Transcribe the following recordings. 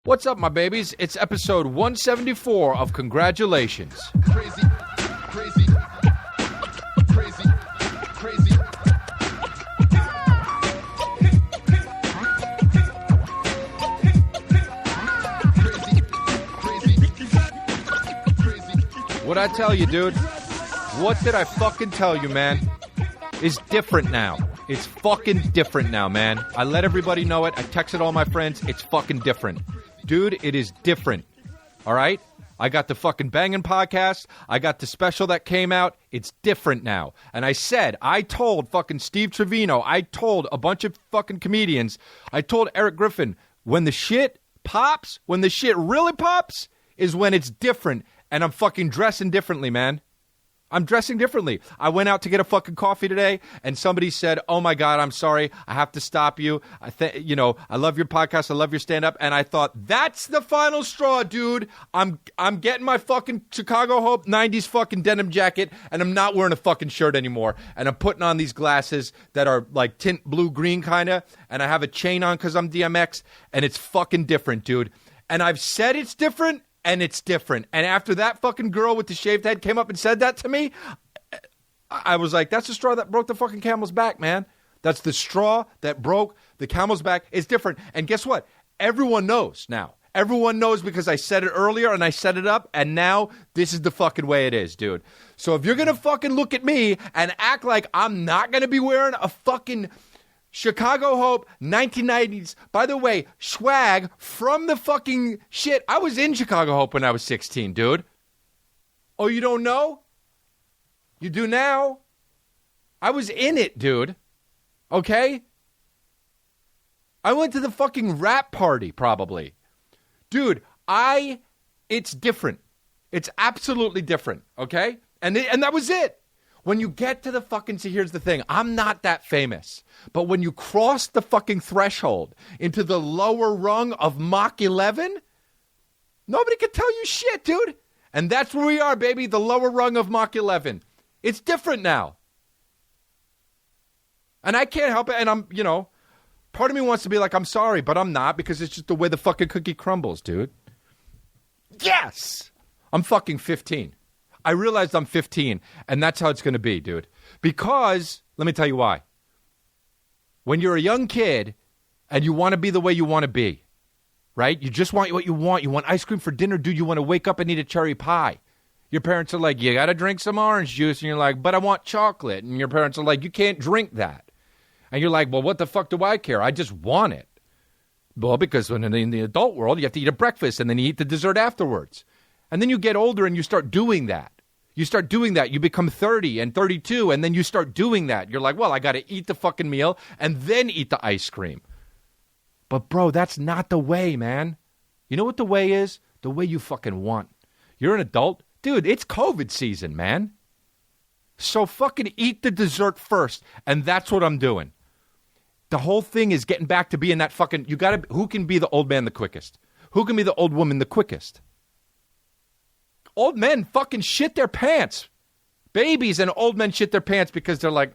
What's up, my babies? It's episode 174 of Congratulations. Crazy, crazy, crazy, crazy. What'd I tell you, dude? What did I fucking tell you, man? It's different now. It's fucking different now, man. I let everybody know it. I texted all my friends. It's fucking different. Dude, it is different. All right? I got the fucking banging podcast. I got the special that came out. It's different now. And I told fucking Steve Trevino, I told a bunch of fucking comedians, I told Eric Griffin, when the shit pops, when the shit really pops, is when it's different. And I'm fucking dressing differently, man. I'm dressing differently. I went out to get a fucking coffee today, and somebody said, "Oh my God, I'm sorry. I have to stop you. I love your podcast. I love your stand-up." And I thought, that's the final straw, dude. I'm getting my fucking Chicago Hope 90s fucking denim jacket, and I'm not wearing a fucking shirt anymore. And I'm putting on these glasses that are like tint blue-green kind of, and I have a chain on because I'm DMX, and it's fucking different, dude. And I've said it's different, and it's different. And after that fucking girl with the shaved head came up and said that to me, I was like, that's the straw that broke the fucking camel's back, man. That's the straw that broke the camel's back. It's different. And guess what? Everyone knows now. Everyone knows because I said it earlier and I set it up, and now this is the fucking way it is, dude. So if you're going to fucking look at me and act like I'm not going to be wearing a fucking Chicago Hope 1990s, by the way, swag from the fucking shit. I was in Chicago Hope when I was 16, dude. Oh, you don't know? You do now. I was in it, dude. Okay? I went to the fucking rap party, probably. Dude, it's different. It's absolutely different, okay? And that was it. When you get to the fucking, see, here's the thing. I'm not that famous. But when you cross the fucking threshold into the lower rung of Mach 11, nobody can tell you shit, dude. And that's where we are, baby, the lower rung of Mach 11. It's different now. And I can't help it. And I'm, part of me wants to be like, I'm sorry, but I'm not, because it's just the way the fucking cookie crumbles, dude. Yes! I'm fucking 15. I realized I'm 15, and that's how it's going to be, dude. Because, let me tell you why. When you're a young kid and you want to be the way you want to be, right? You just want what you want. You want ice cream for dinner, dude. You want to wake up and eat a cherry pie. Your parents are like, you got to drink some orange juice. And you're like, but I want chocolate. And your parents are like, you can't drink that. And you're like, well, what the fuck do I care? I just want it. Well, because when in the adult world, you have to eat a breakfast and then you eat the dessert afterwards. And then you get older and you start doing that. You start doing that. You become 30 and 32, and then you start doing that. You're like, well, I got to eat the fucking meal and then eat the ice cream. But, bro, that's not the way, man. You know what the way is? The way you fucking want. You're an adult. Dude, it's COVID season, man. So fucking eat the dessert first, and that's what I'm doing. The whole thing is getting back to being that fucking, who can be the old man the quickest? Who can be the old woman the quickest? Old men fucking shit their pants. Babies and old men shit their pants because they're like,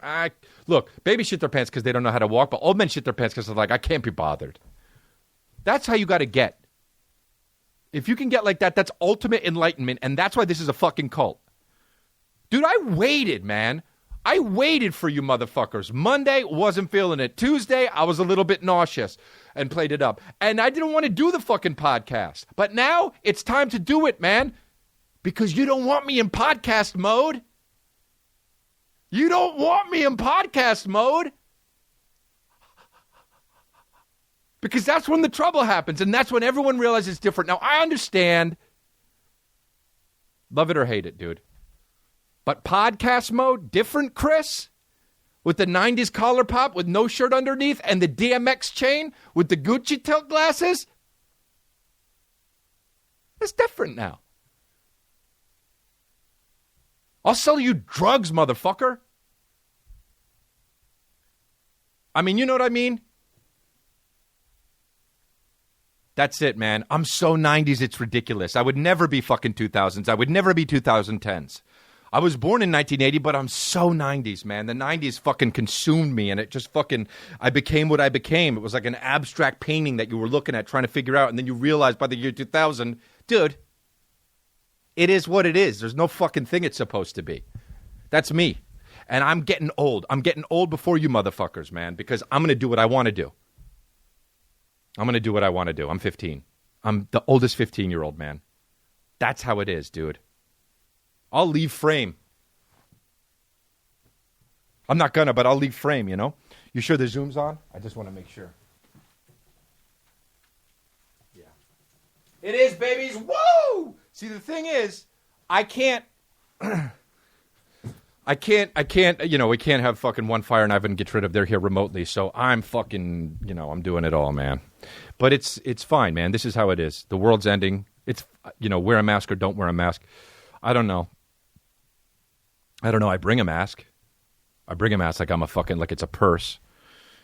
look, babies shit their pants because they don't know how to walk, but old men shit their pants because they're like, I can't be bothered. That's how you got to get. If you can get like that, that's ultimate enlightenment, and that's why this is a fucking cult. Dude, I waited, man. I waited for you motherfuckers. Monday, wasn't feeling it. Tuesday, I was a little bit nauseous and played it up. And I didn't want to do the fucking podcast. But now, it's time to do it, man. Because you don't want me in podcast mode. You don't want me in podcast mode. Because that's when the trouble happens. And that's when everyone realizes it's different. Now, I understand. Love it or hate it, dude. But podcast mode, different, Chris? With the 90s collar pop with no shirt underneath and the DMX chain with the Gucci tilt glasses? It's different now. I'll sell you drugs, motherfucker. I mean, you know what I mean? That's it, man. I'm so 90s, it's ridiculous. I would never be fucking 2000s. I would never be 2010s. I was born in 1980, but I'm so 90s, man. The 90s fucking consumed me, and it just fucking, I became what I became. It was like an abstract painting that you were looking at, trying to figure out, and then you realize by the year 2000, dude, it is what it is. There's no fucking thing it's supposed to be. That's me. And I'm getting old. I'm getting old before you motherfuckers, man, because I'm going to do what I want to do. I'm going to do what I want to do. I'm 15. I'm the oldest 15-year-old, man. That's how it is, dude. I'll leave frame. I'm not gonna, but I'll leave frame, you know? You sure the Zoom's on? I just want to make sure. Yeah. It is, babies. Woo! See, the thing is, I can't, you know, we can't have fucking one fire knife and get rid of they're here remotely, so I'm fucking, you know, I'm doing it all, man. But it's fine, man. This is how it is. The world's ending. It's, you know, wear a mask or don't wear a mask. I don't know. I bring a mask. Like I'm a fucking, like it's a purse.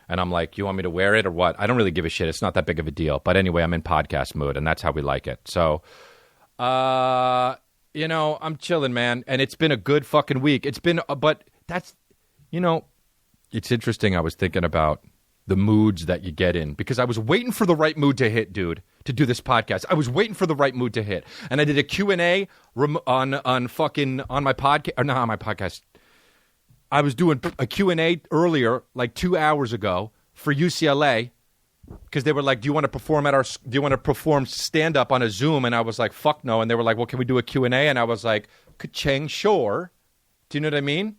And I'm like, you want me to wear it or what? I don't really give a shit. It's not that big of a deal. But anyway, I'm in podcast mood, and that's how we like it. So, you know, I'm chilling, man. And it's been a good fucking week. It's been, but that's, you know, it's interesting. I was thinking about the moods that you get in, because I was waiting for the right mood to hit, dude, to do this podcast. I was waiting for the right mood to hit. And I did a Q&A on my podcast, or not on my podcast. I was doing a Q&A earlier, like 2 hours ago for UCLA, because they were like, do you want to perform stand up on a Zoom? And I was like, fuck no. And they were like, well, can we do a Q&A? And I was like, ka-ching, sure. Do you know what I mean?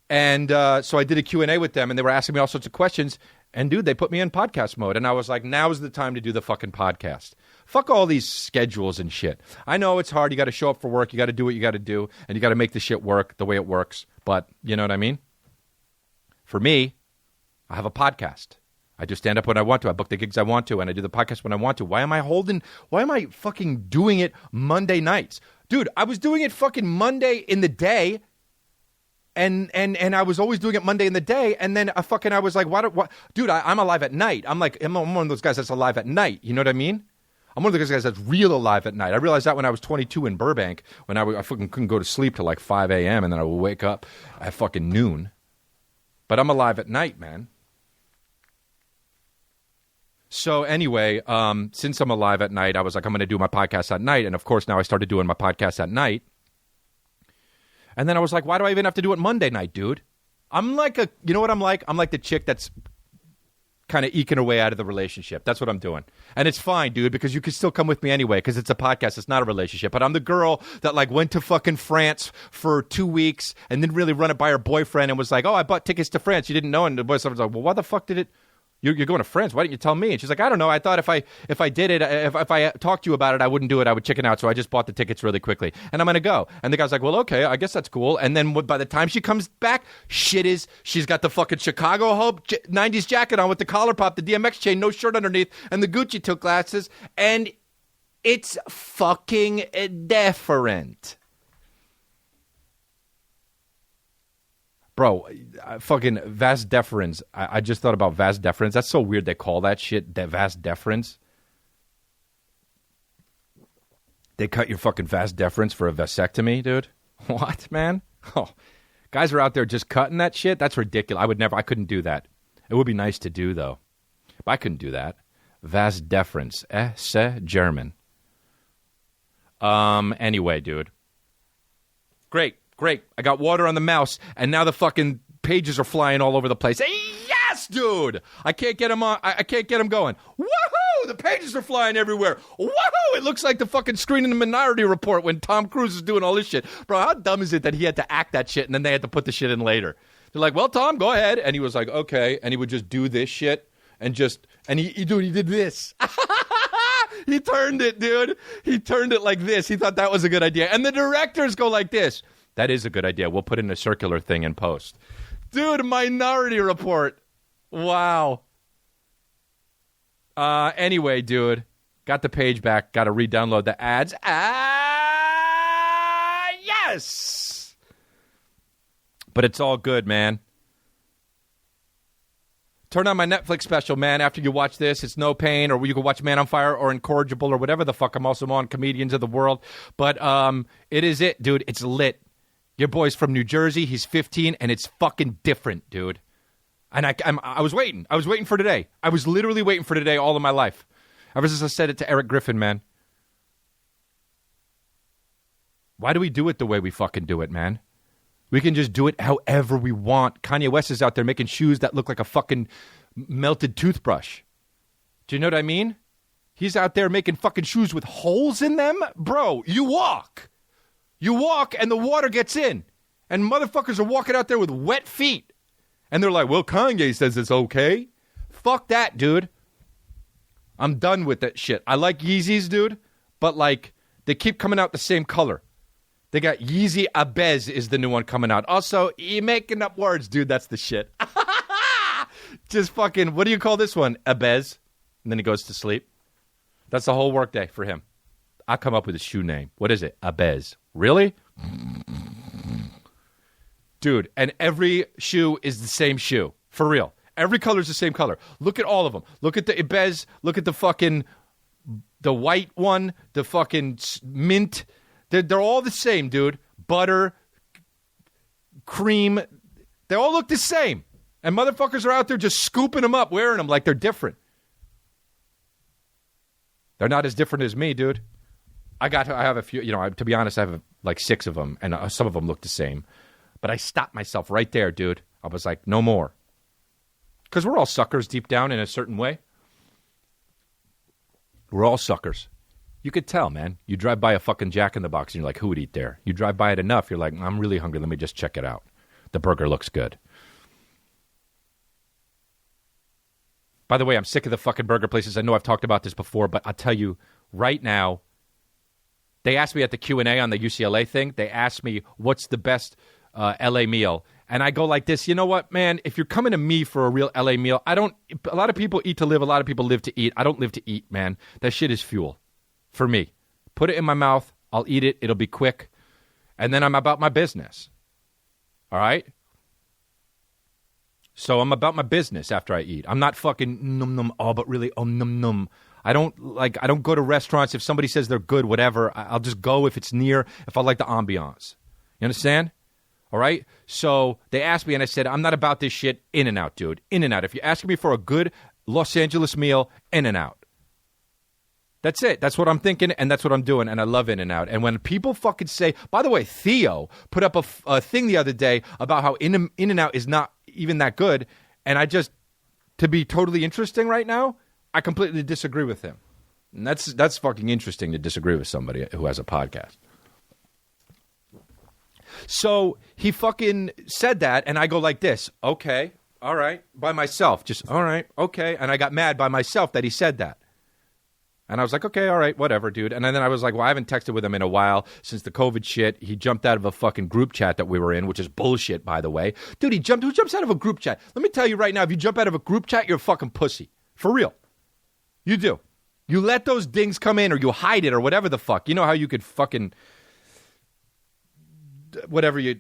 And so I did a Q&A with them, and they were asking me all sorts of questions. And, dude, they put me in podcast mode. And I was like, now's the time to do the fucking podcast. Fuck all these schedules and shit. I know it's hard. You got to show up for work. You got to do what you got to do. And you got to make the shit work the way it works. But you know what I mean? For me, I have a podcast. I do stand up when I want to. I book the gigs I want to. And I do the podcast when I want to. Why am I fucking doing it Monday nights? Dude, I was doing it fucking Monday in the day. And I was always doing it Monday in the day, and then I was like, what? Dude, I'm alive at night. I'm one of those guys that's alive at night. You know what I mean? I'm one of those guys that's real alive at night. I realized that when I was 22 in Burbank, when I fucking couldn't go to sleep till like 5 a.m., and then I would wake up at fucking noon. But I'm alive at night, man. So anyway, since I'm alive at night, I was like, I'm going to do my podcast at night. And of course, now I started doing my podcast at night. And then I was like, why do I even have to do it Monday night, dude? I'm like you know what I'm like? I'm like the chick that's kind of eking her way out of the relationship. That's what I'm doing. And it's fine, dude, because you can still come with me anyway, because it's a podcast. It's not a relationship. But I'm the girl that like went to fucking France for 2 weeks and didn't really run it by her boyfriend and was like, oh, I bought tickets to France. You didn't know. And the boyfriend was like, well, why the fuck did it? You're going to France. Why didn't you tell me? And she's like, I don't know. I thought if I did it, if I talked to you about it, I wouldn't do it. I would chicken out. So I just bought the tickets really quickly. And I'm going to go. And the guy's like, well, okay, I guess that's cool. And then by the time she comes back, she's got the fucking Chicago Hope 90s jacket on with the collar pop, the DMX chain, no shirt underneath, and the Gucci took glasses. And it's fucking different. Bro, fucking vas deferens. I just thought about vas deferens. That's so weird they call that shit vas deferens. They cut your fucking vas deferens for a vasectomy, dude. What, man? Oh, guys are out there just cutting that shit? That's ridiculous. I couldn't do that. It would be nice to do, though. But I couldn't do that. Vas deferens. C'est German. Anyway, dude. Great. I got water on the mouse, and now the fucking pages are flying all over the place. Yes, dude! I can't get them on. I can't get them going. Woohoo! The pages are flying everywhere. Woohoo! It looks like the fucking screen in the Minority Report when Tom Cruise is doing all this shit. Bro, how dumb is it that he had to act that shit, and then they had to put the shit in later? They're like, well, Tom, go ahead. And he was like, okay. And he would just do this shit, and he did this. He turned it, dude. He turned it like this. He thought that was a good idea. And the directors go like this. That is a good idea. We'll put in a circular thing in post. Dude, Minority Report. Wow. Anyway, dude. Got the page back. Got to re-download the ads. Yes! But it's all good, man. Turn on my Netflix special, man, after you watch this. It's no pain, or you can watch Man on Fire or Incorrigible or whatever the fuck I'm also on, Comedians of the World. But it is it, dude. It's lit. Your boy's from New Jersey. He's 15, and it's fucking different, dude. And I was waiting. I was waiting for today. I was literally waiting for today all of my life. Ever since I said it to Eric Griffin, man. Why do we do it the way we fucking do it, man? We can just do it however we want. Kanye West is out there making shoes that look like a fucking melted toothbrush. Do you know what I mean? He's out there making fucking shoes with holes in them. Bro, you walk. You walk and the water gets in. And motherfuckers are walking out there with wet feet. And they're like, well, Kanye says it's okay. Fuck that, dude. I'm done with that shit. I like Yeezys, dude. But, like, they keep coming out the same color. They got Yeezy Abez is the new one coming out. Also, you're making up words, dude. That's the shit. Just fucking, what do you call this one? Abez. And then he goes to sleep. That's the whole workday for him. I'll come up with a shoe name. What is it? Abez. Really? Dude, and every shoe is the same shoe. For real. Every color is the same color. Look at all of them. Look at the Abez. Look at the fucking, the white one. The fucking mint. They're all the same, dude. Butter, cream. They all look the same. And motherfuckers are out there just scooping them up, wearing them like they're different. They're not as different as me, dude. I have a few, to be honest, I have like 6 of them, and some of them look the same. But I stopped myself right there, dude. I was like, no more. Because we're all suckers deep down in a certain way. We're all suckers. You could tell, man. You drive by a fucking Jack in the Box and you're like, who would eat there? You drive by it enough, you're like, I'm really hungry. Let me just check it out. The burger looks good. By the way, I'm sick of the fucking burger places. I know I've talked about this before, but I'll tell you right now, they asked me at the Q&A on the UCLA thing, they asked me, what's the best LA meal? And I go like this, you know what, man? If you're coming to me for a real LA meal, a lot of people eat to live, a lot of people live to eat. I don't live to eat, man. That shit is fuel. For me, put it in my mouth. I'll eat it. It'll be quick. And then I'm about my business. All right? So I'm about my business after I eat. I'm not fucking num, but really, num, num. I don't go to restaurants. If somebody says they're good, whatever, I'll just go if it's near, if I like the ambiance. You understand? All right? So they asked me, and I said, I'm not about this shit. In-N-Out, dude. In-N-Out. If you're asking me for a good Los Angeles meal, In-N-Out. That's it. That's what I'm thinking, and that's what I'm doing, and I love In-N-Out. And when people fucking say, by the way, Theo put up a thing the other day about how In-N-Out is not even that good, and I just, to be totally interesting right now, I completely disagree with him. And that's fucking interesting to disagree with somebody who has a podcast. So he fucking said that, and I go like this, okay, all right, by myself, just all right, okay, and I got mad by myself that he said that. And I was like, okay, all right, whatever, dude. And then I was like, well, I haven't texted with him in a while since the COVID shit. He jumped out of a fucking group chat that we were in, which is bullshit, by the way. Dude, who jumps out of a group chat? Let me tell you right now, if you jump out of a group chat, you're a fucking pussy. For real. You do. You let those dings come in or you hide it or whatever the fuck. You know how you could fucking, whatever you,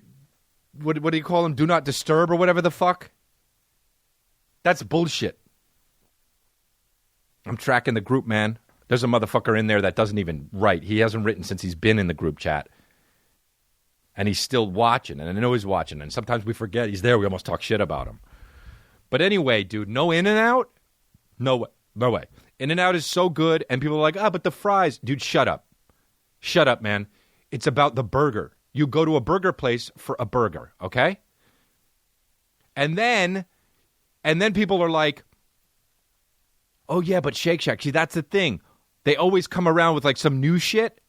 what do you call them? Do not disturb or whatever the fuck? That's bullshit. I'm tracking the group, man. There's a motherfucker in there that doesn't even write. He hasn't written since he's been in the group chat. And he's still watching, and I know he's watching. And sometimes we forget he's there. We almost talk shit about him. But anyway, dude, no In-N-Out? No way. No way. In-N-Out is so good, and people are like, but the fries. Dude, shut up. Shut up, man. It's about the burger. You go to a burger place for a burger, okay? And then people are like, oh, yeah, but Shake Shack. See, that's the thing. They always come around with like some new shit,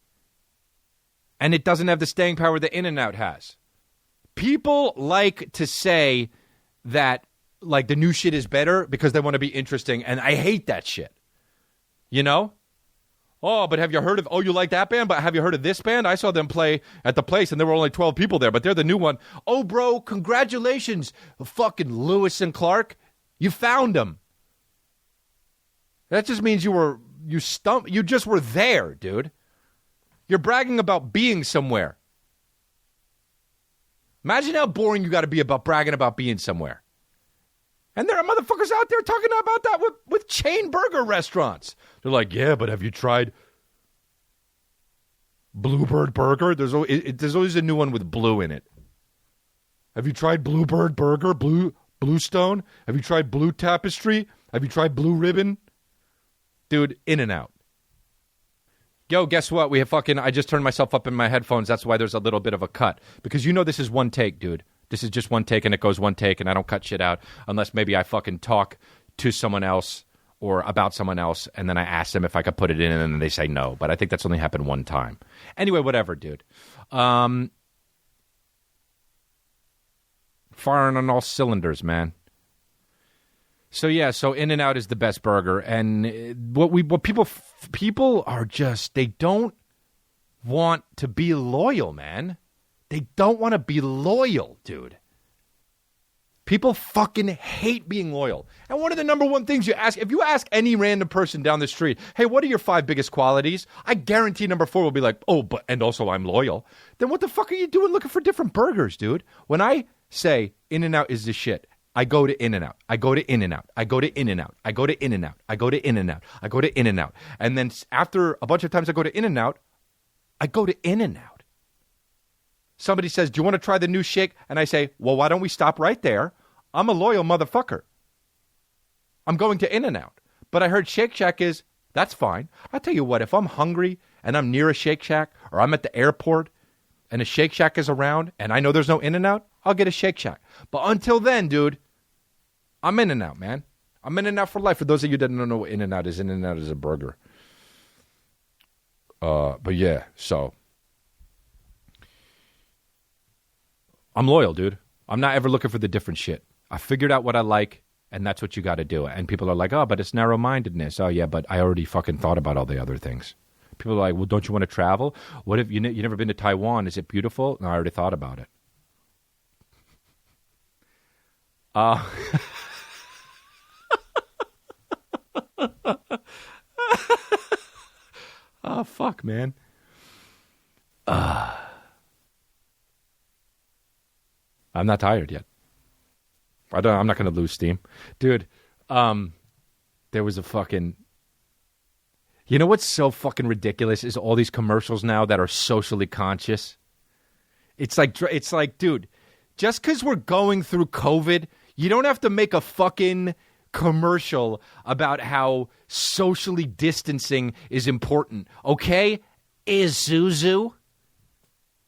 and it doesn't have the staying power that In-N-Out has. People like to say that like the new shit is better because they want to be interesting, and I hate that shit. You know? Oh, but have you heard of, you like that band, but have you heard of this band? I saw them play at the place, and there were only 12 people there, but they're the new one. Oh, bro, congratulations, fucking Lewis and Clark. You found them. That just means you just were there, dude. You're bragging about being somewhere. Imagine how boring you got to be about bragging about being somewhere. And there are motherfuckers out there talking about that with chain burger restaurants. They're like, yeah, but have you tried Bluebird Burger? There's always a new one with blue in it. Have you tried Bluebird Burger, Bluestone? Have you tried Blue Tapestry? Have you tried Blue Ribbon? Dude, In-N-Out. Yo, guess what? I just turned myself up in my headphones. That's why there's a little bit of a cut. Because you know this is one take, dude. This is just one take, and it goes one take, and I don't cut shit out unless maybe I fucking talk to someone else or about someone else, and then I ask them if I could put it in, and then they say no. But I think that's only happened one time. Anyway, whatever, dude. Firing on all cylinders, man. So In-N-Out is the best burger, and what people are just, they don't want to be loyal, man. They don't want to be loyal, dude. People fucking hate being loyal. And one of the number one things you ask, if you ask any random person down the street, hey, what are your 5 biggest qualities? I guarantee number 4 will be like, oh, but and also I'm loyal. Then what the fuck are you doing looking for different burgers, dude? When I say In-N-Out is the shit, I go to In-N-Out. I go to In-N-Out. I go to In-N-Out. I go to In-N-Out. I go to In-N-Out. I go to In-N-Out. And then after a bunch of times I go to In-N-Out, I go to In-N-Out. Somebody says, do you want to try the new shake? And I say, well, why don't we stop right there? I'm a loyal motherfucker. I'm going to In-N-Out. But I heard Shake Shack is, that's fine. I'll tell you what, if I'm hungry and I'm near a Shake Shack or I'm at the airport and a Shake Shack is around and I know there's no In-N-Out, I'll get a Shake Shack. But until then, dude, I'm In-N-Out, man. I'm In-N-Out for life. For those of you that don't know what In-N-Out is a burger. But yeah, so I'm loyal, dude. I'm not ever looking for the different shit. I figured out what I like, and that's what you got to do. And people are like, oh, but it's narrow-mindedness. Oh, yeah, but I already fucking thought about all the other things. People are like, well, don't you want to travel? What if you never been to Taiwan? Is it beautiful? No, I already thought about it. Oh, fuck, man. I'm not tired yet. I'm not going to lose steam. Dude, there was a fucking... You know what's so fucking ridiculous is all these commercials now that are socially conscious. It's like, dude, just because we're going through COVID, you don't have to make a fucking commercial about how socially distancing is important, okay? Isuzu?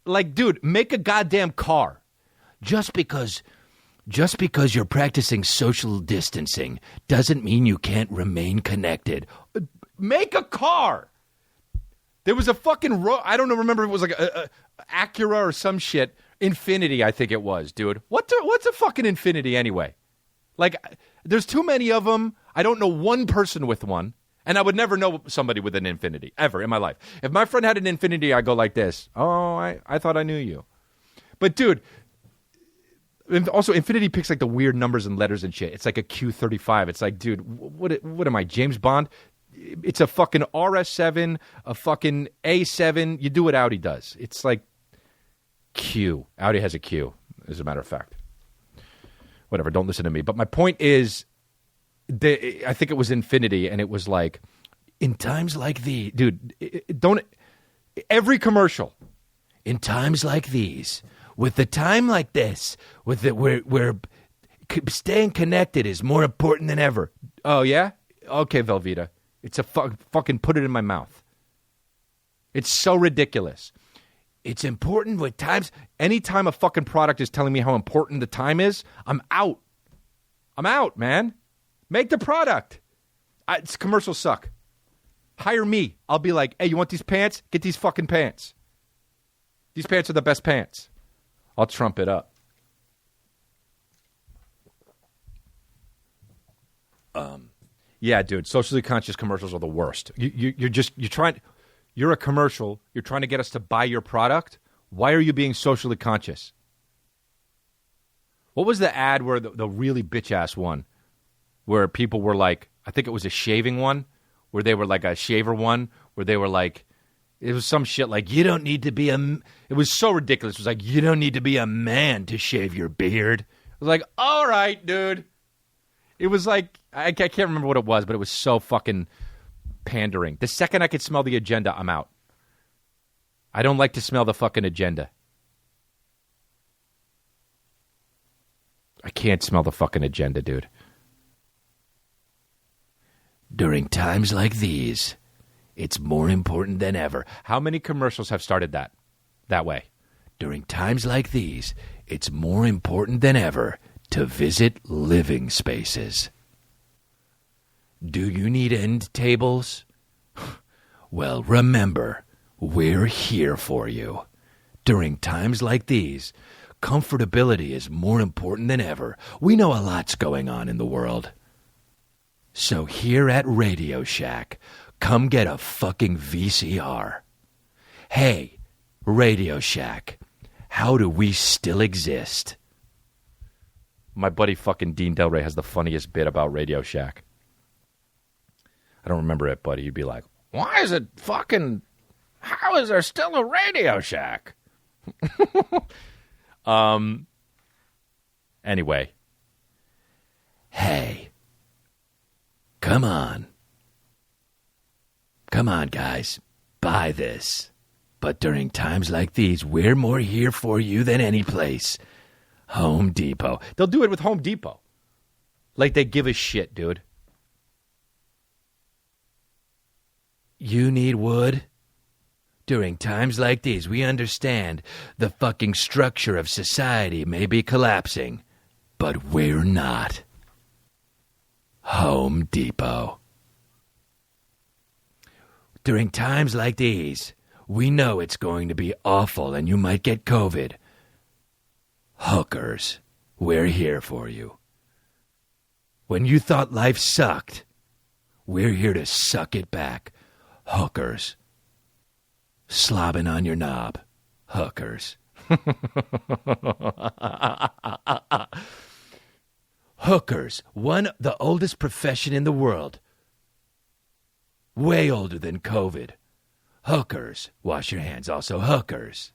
Like, dude, make a goddamn car. Just because you're practicing social distancing doesn't mean you can't remain connected. Make a car. There was a fucking I don't know. Remember, it was like a Acura or some shit. Infinity, I think it was, dude. What's a fucking Infinity anyway? Like, there's too many of them. I don't know one person with one, and I would never know somebody with an Infinity ever in my life. If my friend had an Infinity, I go like this. Oh, I thought I knew you, but dude. Also, Infinity picks like the weird numbers and letters and shit. It's like a Q35. It's like, dude, what am I, James Bond? It's a fucking RS7, a fucking A7. You do what Audi does. It's like Q. Audi has a Q, as a matter of fact. Whatever, don't listen to me. But my point is, I think it was Infinity, and it was like, in times like these, dude, every commercial, in times like these, with the time like this, with it, where staying connected is more important than ever. Oh, yeah? Okay, Velveeta. It's a fucking put it in my mouth. It's so ridiculous. It's important with times. Anytime a fucking product is telling me how important the time is, I'm out. I'm out, man. Make the product. Commercials suck. Hire me. I'll be like, hey, you want these pants? Get these fucking pants. These pants are the best pants. I'll trump it up. Yeah, dude. Socially conscious commercials are the worst. You're a commercial. You're trying to get us to buy your product. Why are you being socially conscious? What was the ad where the really bitch ass one, where people were like, I think it was a shaving one, where they were like a shaver one, where they were like, it was some shit like, you don't need to be it was so ridiculous. It was like, you don't need to be a man to shave your beard. I was like, all right, dude. It was like, I can't remember what it was, but it was so fucking pandering. The second I could smell the agenda, I'm out. I don't like to smell the fucking agenda. I can't smell the fucking agenda, dude. During times like these, it's more important than ever. How many commercials have started that way? During times like these, it's more important than ever to visit living spaces. Do you need end tables? Well, remember, we're here for you. During times like these, comfortability is more important than ever. We know a lot's going on in the world. So here at Radio Shack, come get a fucking VCR. Hey, Radio Shack, how do we still exist? My buddy fucking Dean Del Rey has the funniest bit about Radio Shack. I don't remember it, but he'd be like, why is it fucking... How is there still a Radio Shack? Anyway. Hey. Come on. Come on, guys. Buy this. But during times like these, we're more here for you than any place. Home Depot. They'll do it with Home Depot. Like they give a shit, dude. You need wood? During times like these, we understand the fucking structure of society may be collapsing, but we're not. Home Depot. During times like these, we know it's going to be awful and you might get COVID. Hookers, we're here for you. When you thought life sucked, we're here to suck it back. Hookers. Slobbing on your knob. Hookers. Hookers, the oldest profession in the world. Way older than COVID. Hookers. Wash your hands. Also hookers.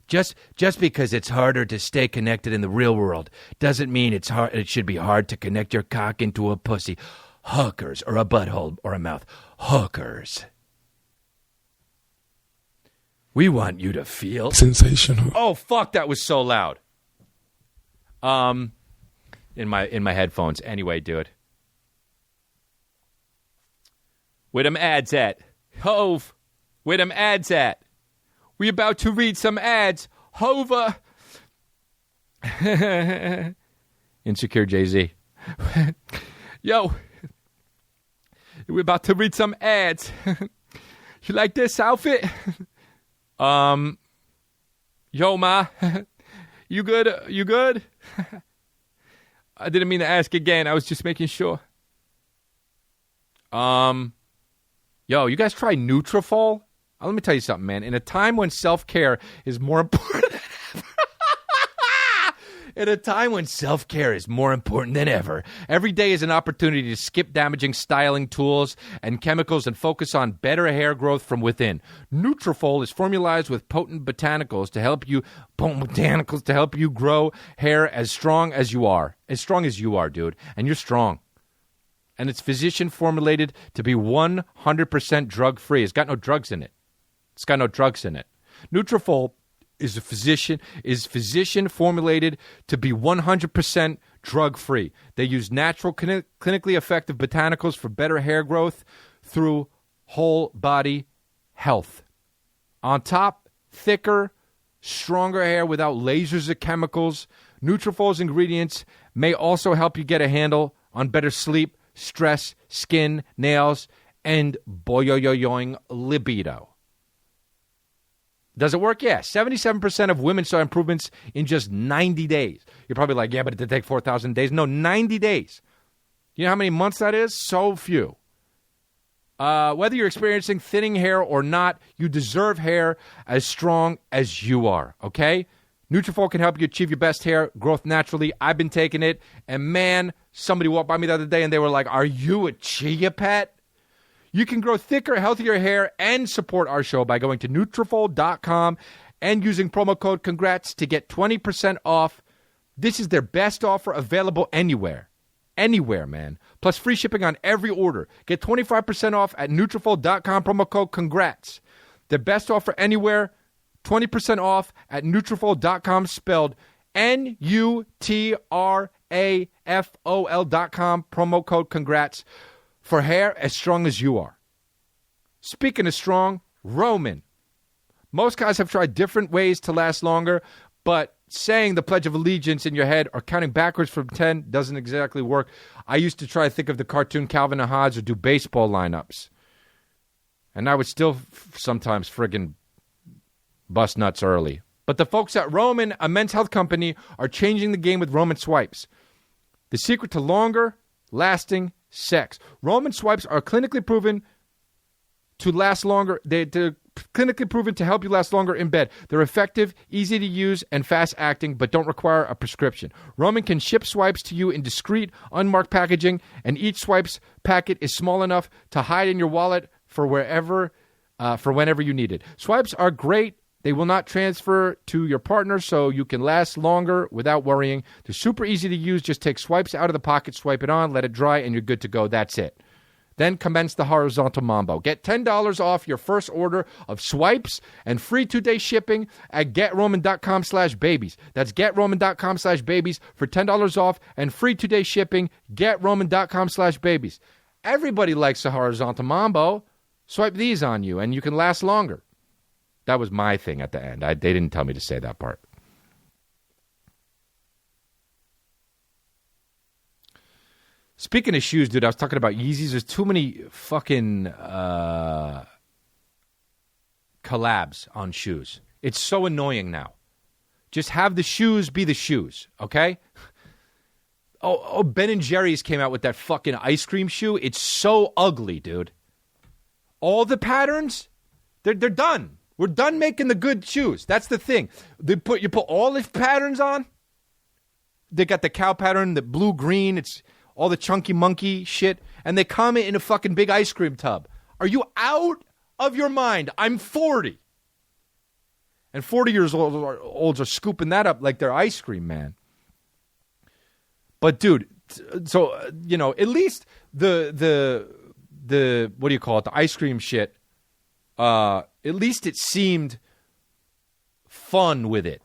Just because it's harder to stay connected in the real world doesn't mean it should be hard to connect your cock into a pussy. Hookers, or a butthole, or a mouth. Hookers. We want you to feel sensational. Oh fuck, that was so loud. In my headphones. Anyway, dude. Where them ads at? Hove. Where them ads at? We about to read some ads. Hover. Insecure Jay-Z. Yo. We're about to read some ads. You like this outfit? Yo, ma. You good? You good? I didn't mean to ask again. I was just making sure. Yo, you guys try Nutrafol? Let me tell you something, man. In a time when self-care is more important than ever. In a time when self-care is more important than ever, every day is an opportunity to skip damaging styling tools and chemicals and focus on better hair growth from within. Nutrafol is formulated with potent botanicals to help you grow hair as strong as you are. As strong as you are, dude. And you're strong. And it's physician formulated to be 100% drug-free. It's got no drugs in it. It's got no drugs in it. Nutrafol is physician formulated to be 100% drug-free. They use natural, clinically effective botanicals for better hair growth through whole body health. On top, thicker, stronger hair without lasers of chemicals. Nutrafol's ingredients may also help you get a handle on better sleep, stress, skin, nails, and boyoyoyoing libido. Does it work? Yeah. 77% of women saw improvements in just 90 days. You're probably like, yeah, but it did take 4,000 days. No, 90 days. You know how many months that is? So few. Whether you're experiencing thinning hair or not, you deserve hair as strong as you are, okay? Nutrafol can help you achieve your best hair growth naturally. I've been taking it, and man, somebody walked by me the other day, and they were like, are you a chia pet? You can grow thicker, healthier hair and support our show by going to Nutrafol.com and using promo code CONGRATS to get 20% off. This is their best offer available anywhere. Anywhere, man. Plus free shipping on every order. Get 25% off at Nutrafol.com, promo code CONGRATS. Their best offer anywhere, 20% off at Nutrafol.com, spelled NUTRAFOL.com, promo code congrats, for hair as strong as you are. Speaking of strong, Roman. Most guys have tried different ways to last longer, but saying the Pledge of Allegiance in your head or counting backwards from 10 doesn't exactly work. I used to try to think of the cartoon Calvin and Hobbes or do baseball lineups. And I would still sometimes friggin' bust nuts early. But the folks at Roman, a men's health company, are changing the game with Roman swipes. The secret to longer, lasting sex. Roman swipes are clinically proven to last longer. They're clinically proven to help you last longer in bed. They're effective, easy to use, and fast-acting, but don't require a prescription. Roman can ship swipes to you in discreet, unmarked packaging, and each swipes packet is small enough to hide in your wallet for whenever you need it. Swipes are great. They will not transfer to your partner, so you can last longer without worrying. They're super easy to use. Just take swipes out of the pocket, swipe it on, let it dry, and you're good to go. That's it. Then commence the horizontal mambo. Get $10 off your first order of swipes and free 2-day shipping at GetRoman.com/babies. That's GetRoman.com/babies for $10 off and free 2-day shipping. GetRoman.com/babies. Everybody likes the horizontal mambo. Swipe these on you and you can last longer. That was my thing at the end. They didn't tell me to say that part. Speaking of shoes, dude, I was talking about Yeezys. There's too many fucking collabs on shoes. It's so annoying now. Just have the shoes be the shoes, okay? Oh, Ben & Jerry's came out with that fucking ice cream shoe. It's so ugly, dude. All the patterns, they're done. We're done making the good shoes. That's the thing. You put all the patterns on. They got the cow pattern, the blue, green. It's all the chunky monkey shit. And they come in a fucking big ice cream tub. Are you out of your mind? I'm 40. And 40 years olds are scooping that up like they're ice cream, man. But, dude, so, at least the what do you call it? The ice cream shit. At least it seemed fun with it.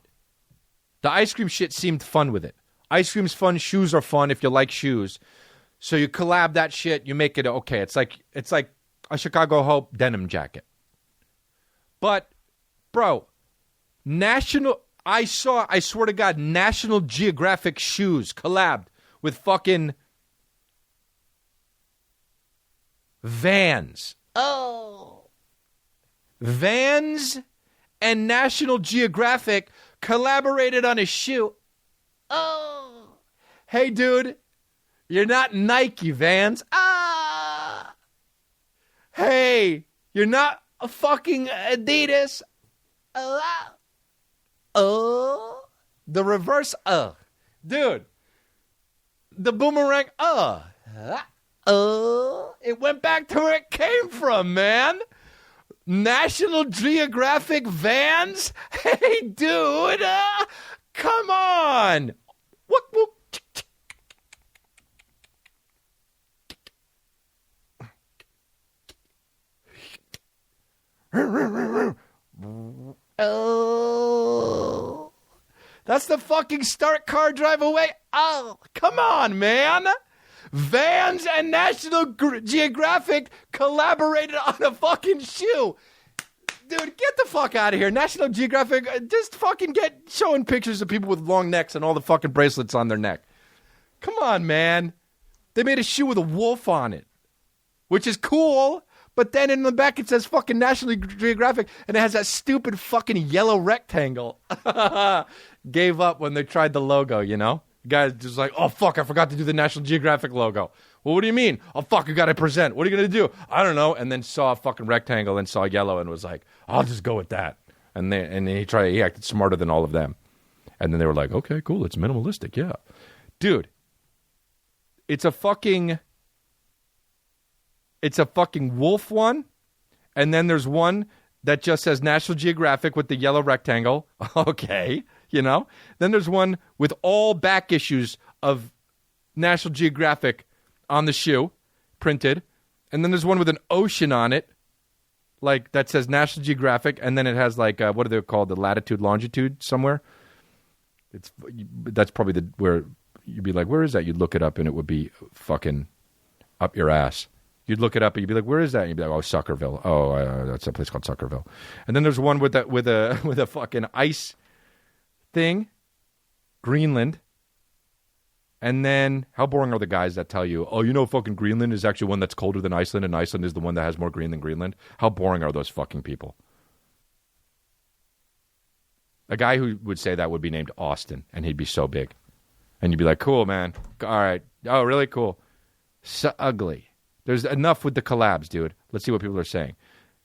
The ice cream shit seemed fun with it. Ice cream's fun. Shoes are fun if you like shoes. So you collab that shit. You make it okay. It's like a Chicago Hope denim jacket. But, bro, I swear to God, National Geographic shoes collabed with fucking Vans. Oh. Vans and National Geographic collaborated on a shoe. Oh. Hey, dude, you're not Nike, Vans. Ah. Hey, you're not a fucking Adidas. Oh. The reverse, Dude, the boomerang, it went back to where it came from, man. National Geographic Vans? Hey, dude, come on. What? Oh. That's the fucking start car drive away. Oh, come on, man. Vans and National Geographic collaborated on a fucking shoe. Dude, get the fuck out of here. National Geographic, just fucking showing pictures of people with long necks and all the fucking bracelets on their neck. Come on, man. They made a shoe with a wolf on it, which is cool, but then in the back it says fucking National Geographic, and it has that stupid fucking yellow rectangle. Gave up when they tried the logo, The guy's just like, oh, fuck, I forgot to do the National Geographic logo. Well, what do you mean? Oh, fuck, you got to present. What are you going to do? I don't know. And then saw a fucking rectangle and saw yellow and was like, I'll just go with that. And he acted smarter than all of them. And then they were like, okay, cool, it's minimalistic, yeah. Dude, it's a fucking wolf one, and then there's one that just says National Geographic with the yellow rectangle. Okay. Then there's one with all back issues of National Geographic on the shoe, printed. And then there's one with an ocean on it, like that says National Geographic. And then it has like, what are they called? The latitude, longitude somewhere. That's probably where you'd be like, where is that? You'd look it up and it would be fucking up your ass. You'd look it up and you'd be like, where is that? And you'd be like, oh, Suckerville. Oh, that's a place called Suckerville. And then there's one with a fucking ice thing, Greenland. And then how boring are the guys that tell you, oh, you know, fucking Greenland is actually one that's colder than Iceland, and Iceland is the one that has more green than Greenland? How boring are those fucking people? A guy who would say that would be named Austin, and he'd be so big. And you'd be like, cool, man. All right. Oh, really cool. So ugly. There's enough with the collabs, dude. Let's see what people are saying.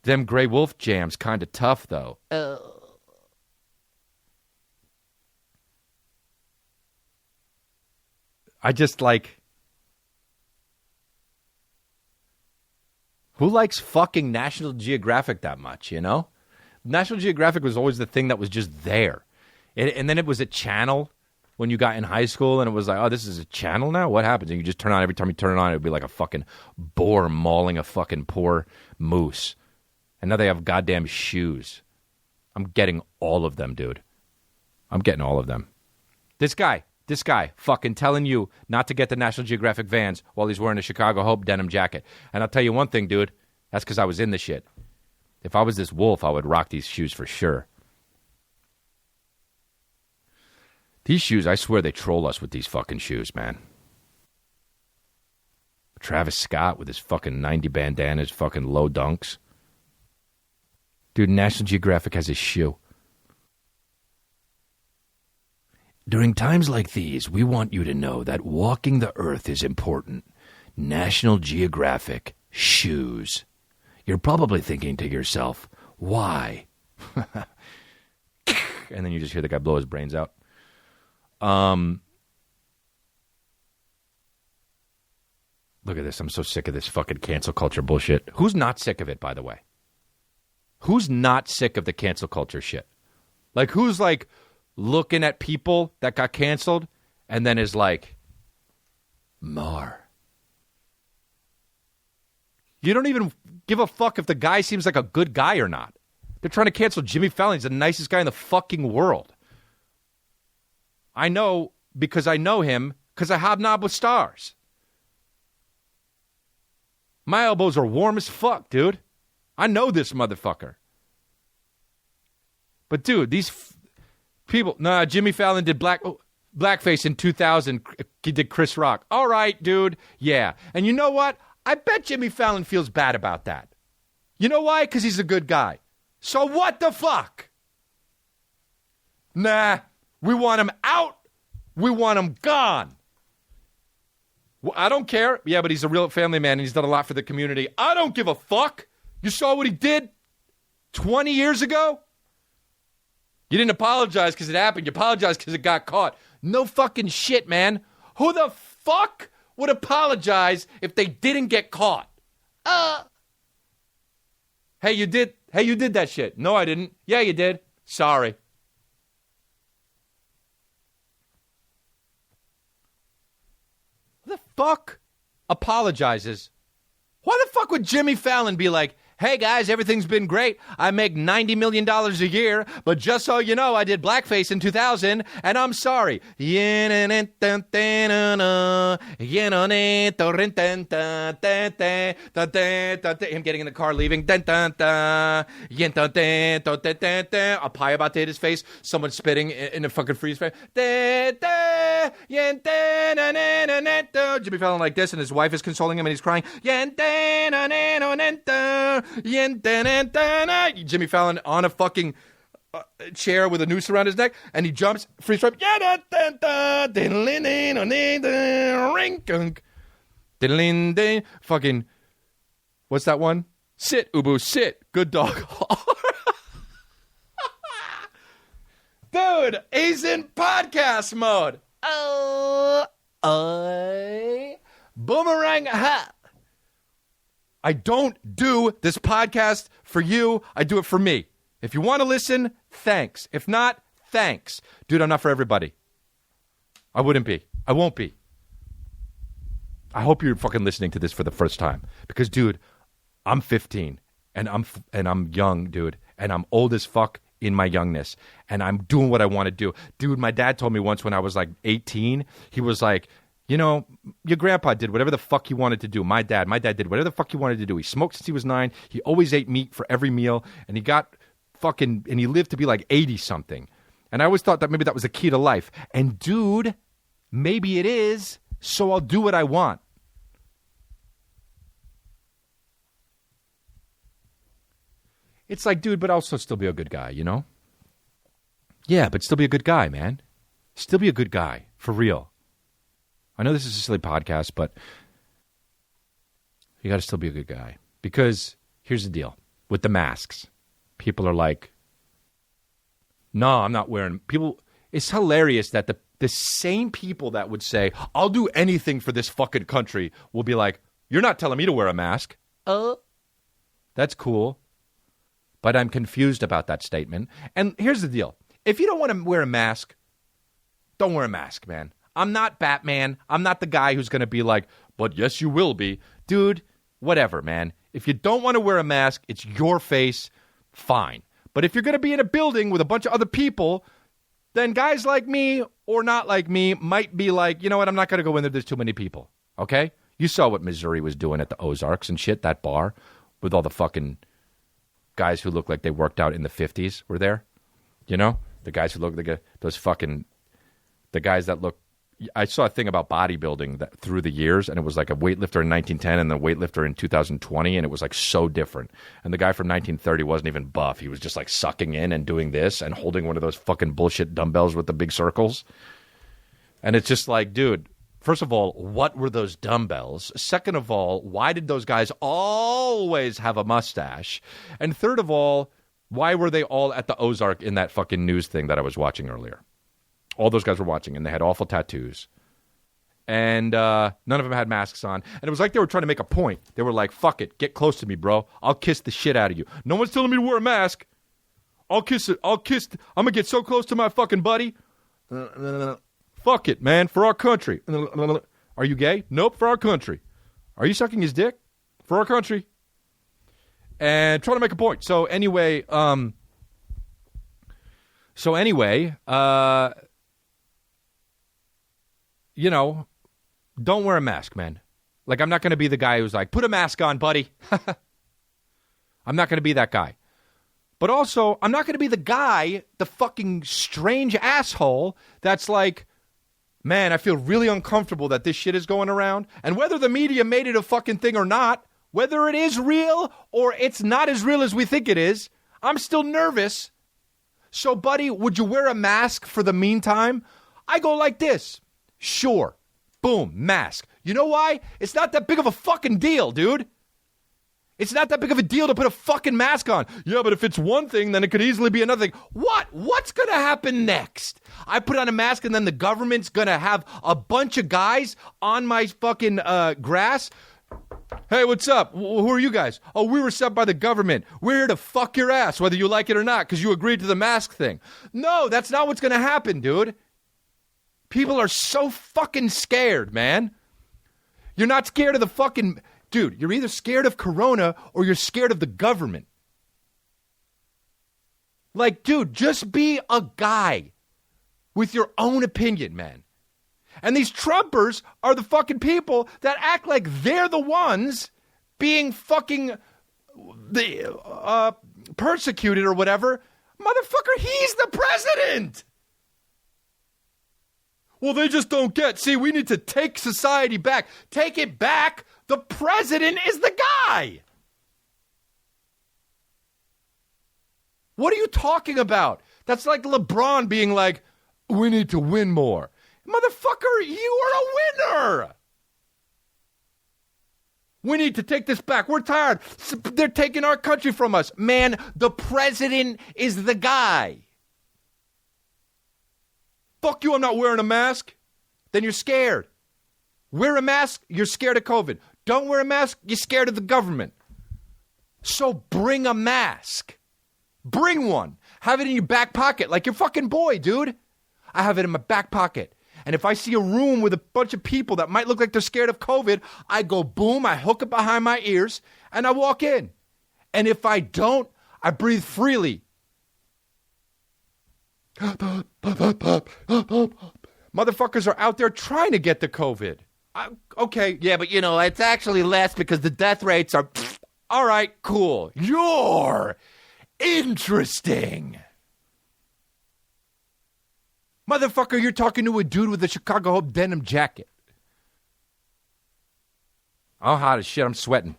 Them Grey Wolf jams kind of tough, though. I just like... Who likes fucking National Geographic that much, you know? National Geographic was always the thing that was just there. And then it was a channel when you got in high school, and it was like, oh, this is a channel now? What happens? And you just turn on, every time you turn it on, it would be like a fucking boar mauling a fucking poor moose. And now they have goddamn shoes. I'm getting all of them, dude. I'm getting all of them. This guy, fucking telling you not to get the National Geographic Vans while he's wearing a Chicago Hope denim jacket. And I'll tell you one thing, dude. That's because I was in the shit. If I was this wolf, I would rock these shoes for sure. These shoes, I swear they troll us with these fucking shoes, man. Travis Scott with his fucking 90 bandanas, fucking low dunks. Dude, National Geographic has his shoe. During times like these, we want you to know that walking the earth is important. National Geographic shoes. You're probably thinking to yourself, why? And then you just hear the guy blow his brains out. Look at this. I'm so sick of this fucking cancel culture bullshit. Who's not sick of it, by the way? Who's not sick of the cancel culture shit? Like, who's like looking at people that got canceled and then is like, Mar. You don't even give a fuck if the guy seems like a good guy or not. They're trying to cancel Jimmy Fallon. He's the nicest guy in the fucking world. I know because I know him because I hobnob with stars. My elbows are warm as fuck, dude. I know this motherfucker. But, dude, these people... Nah, Jimmy Fallon did blackface in 2000. He did Chris Rock. All right, dude. Yeah. And you know what? I bet Jimmy Fallon feels bad about that. You know why? Because he's a good guy. So what the fuck? Nah, we want him out. We want him gone. Well, I don't care. Yeah, but he's a real family man, and he's done a lot for the community. I don't give a fuck. You saw what he did 20 years ago? You didn't apologize because it happened. You apologized because it got caught. No fucking shit, man. Who the fuck would apologize if they didn't get caught? Hey, you did that shit. No, I didn't. Yeah, you did. Sorry. Who the fuck apologizes? Why the fuck would Jimmy Fallon be like, hey guys, everything's been great. I make $90 million a year, but just so you know, I did blackface in 2000, and I'm sorry. Him getting in the car, leaving. A pie about to hit his face. Someone spitting in a fucking freeze frame. Jimmy Fallon like this, and his wife is consoling him, and he's crying. Jimmy Fallon on a fucking chair with a noose around his neck, and he jumps, freeze frame. Fucking, what's that one? Sit, Ubu, sit. Good dog. Dude, he's in podcast mode. Boomerang hat. I don't do this podcast for you. I do it for me. If you want to listen, thanks. If not, thanks. Dude, I'm not for everybody. I wouldn't be. I won't be. I hope you're fucking listening to this for the first time. Because, dude, I'm 15. And I'm young, dude. And I'm old as fuck in my youngness, and I'm doing what I want to do. Dude, my dad told me once when I was like 18, he was like, you know, your grandpa did whatever the fuck he wanted to do. My dad did whatever the fuck he wanted to do. He smoked since he was 9. He always ate meat for every meal, and he lived to be like 80 something. And I always thought that maybe that was the key to life. And dude, maybe it is, so I'll do what I want. It's like, dude, but also still be a good guy, you know? Yeah, but still be a good guy, man. Still be a good guy, for real. I know this is a silly podcast, but you got to still be a good guy. Because here's the deal. With the masks, people are like, no, I'm not wearing... It's hilarious that the same people that would say, I'll do anything for this fucking country, will be like, you're not telling me to wear a mask. That's cool. But I'm confused about that statement. And here's the deal. If you don't want to wear a mask, don't wear a mask, man. I'm not Batman. I'm not the guy who's going to be like, but yes, you will be. Dude, whatever, man. If you don't want to wear a mask, it's your face, fine. But if you're going to be in a building with a bunch of other people, then guys like me or not like me might be like, you know what, I'm not going to go in there. There's too many people, okay? You saw what Missouri was doing at the Ozarks and shit, that bar, with all the fucking... guys who look like they worked out in the 50s were there. You know? The guys who look like those fucking... The guys that look... I saw a thing about bodybuilding that through the years, and it was like a weightlifter in 1910 and the weightlifter in 2020, and it was like so different. And the guy from 1930 wasn't even buff. He was just like sucking in and doing this and holding one of those fucking bullshit dumbbells with the big circles. And it's just like, dude... First of all, what were those dumbbells? Second of all, why did those guys always have a mustache? And third of all, why were they all at the Ozark in that fucking news thing that I was watching earlier? All those guys were watching, and they had awful tattoos. And none of them had masks on. And it was like they were trying to make a point. They were like, fuck it, get close to me, bro. I'll kiss the shit out of you. No one's telling me to wear a mask. I'll kiss it. I'm going to get so close to my fucking buddy. Fuck it, man, for our country. Are you gay? Nope, for our country. Are you sucking his dick? For our country. And trying to make a point. So anyway, you know, don't wear a mask, man. Like, I'm not going to be the guy who's like, put a mask on, buddy. I'm not going to be that guy. But also, I'm not going to be the guy, the fucking strange asshole that's like, man, I feel really uncomfortable that this shit is going around. And whether the media made it a fucking thing or not, whether it is real or it's not as real as we think it is, I'm still nervous. So, buddy, would you wear a mask for the meantime? I go like this. Sure. Boom, mask. You know why? It's not that big of a fucking deal, dude. It's not that big of a deal to put a fucking mask on. Yeah, but if it's one thing, then it could easily be another thing. What? What's going to happen next? I put on a mask and then the government's going to have a bunch of guys on my fucking grass. Hey, what's up? Who are you guys? Oh, we were sent by the government. We're here to fuck your ass, whether you like it or not, because you agreed to the mask thing. No, that's not what's going to happen, dude. People are so fucking scared, man. You're not scared of the fucking... Dude, you're either scared of Corona or you're scared of the government. Like, dude, just be a guy with your own opinion, man. And these Trumpers are the fucking people that act like they're the ones being fucking persecuted or whatever. Motherfucker, he's the president. Well, they just don't get. See, we need to take society back. Take it back. The president is the guy. What are you talking about? That's like LeBron being like, we need to win more. Motherfucker, you are a winner. We need to take this back. We're tired. They're taking our country from us. Man, the president is the guy. Fuck you, I'm not wearing a mask. Then you're scared. Wear a mask, you're scared of COVID. Don't wear a mask, you're scared of the government. So bring a mask. Bring one. Have it in your back pocket like your fucking boy, dude. I have it in my back pocket. And if I see a room with a bunch of people that might look like they're scared of COVID, I go boom, I hook it behind my ears, and I walk in. And if I don't, I breathe freely. Motherfuckers are out there trying to get the COVID. Okay, yeah, but it's actually less because the death rates are... All right, cool. You're interesting. Motherfucker, you're talking to a dude with a Chicago Hope denim jacket. I'm hot as shit. I'm sweating.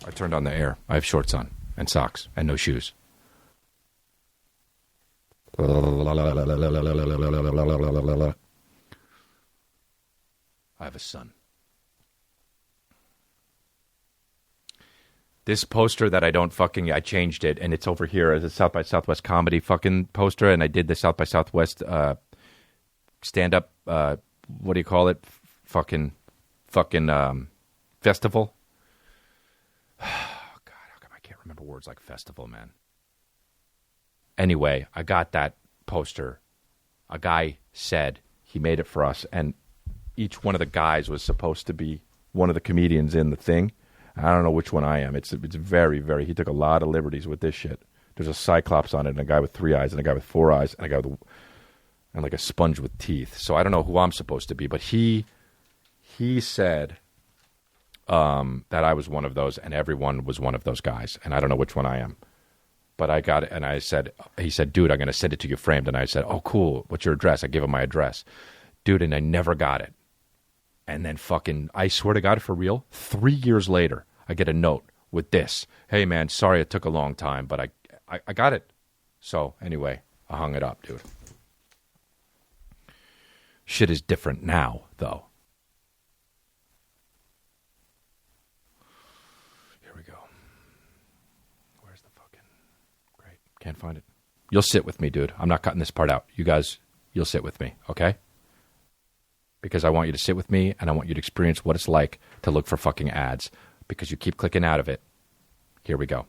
I turned on the air. I have shorts on and socks and no shoes. I have a son. This poster that I changed it, and it's over here as a South by Southwest comedy fucking poster, and I did the South by Southwest stand-up, what do you call it? Fucking festival. God, how come I can't remember words like festival, man? Anyway, I got that poster. A guy said he made it for us, and each one of the guys was supposed to be one of the comedians in the thing. I don't know which one I am. It's very, very... He took a lot of liberties with this shit. There's a cyclops on it, and a guy with 3 eyes, and a guy with 4 eyes, and a guy with... and like a sponge with teeth. So I don't know who I'm supposed to be, but he said that I was one of those, and everyone was one of those guys, and I don't know which one I am. But I got it, and he said, dude, I'm going to send it to you framed. And I said, oh, cool. What's your address? I gave him my address. Dude, and I never got it. And then I swear to God, for real, 3 years later, I get a note with this. Hey, man, sorry it took a long time, but I got it. So, anyway, I hung it up, dude. Shit is different now, though. Here we go. Where's the fucking... Great. Can't find it. You'll sit with me, dude. I'm not cutting this part out. You guys, you'll sit with me, okay? Because I want you to sit with me, and I want you to experience what it's like to look for fucking ads. Because you keep clicking out of it. Here we go.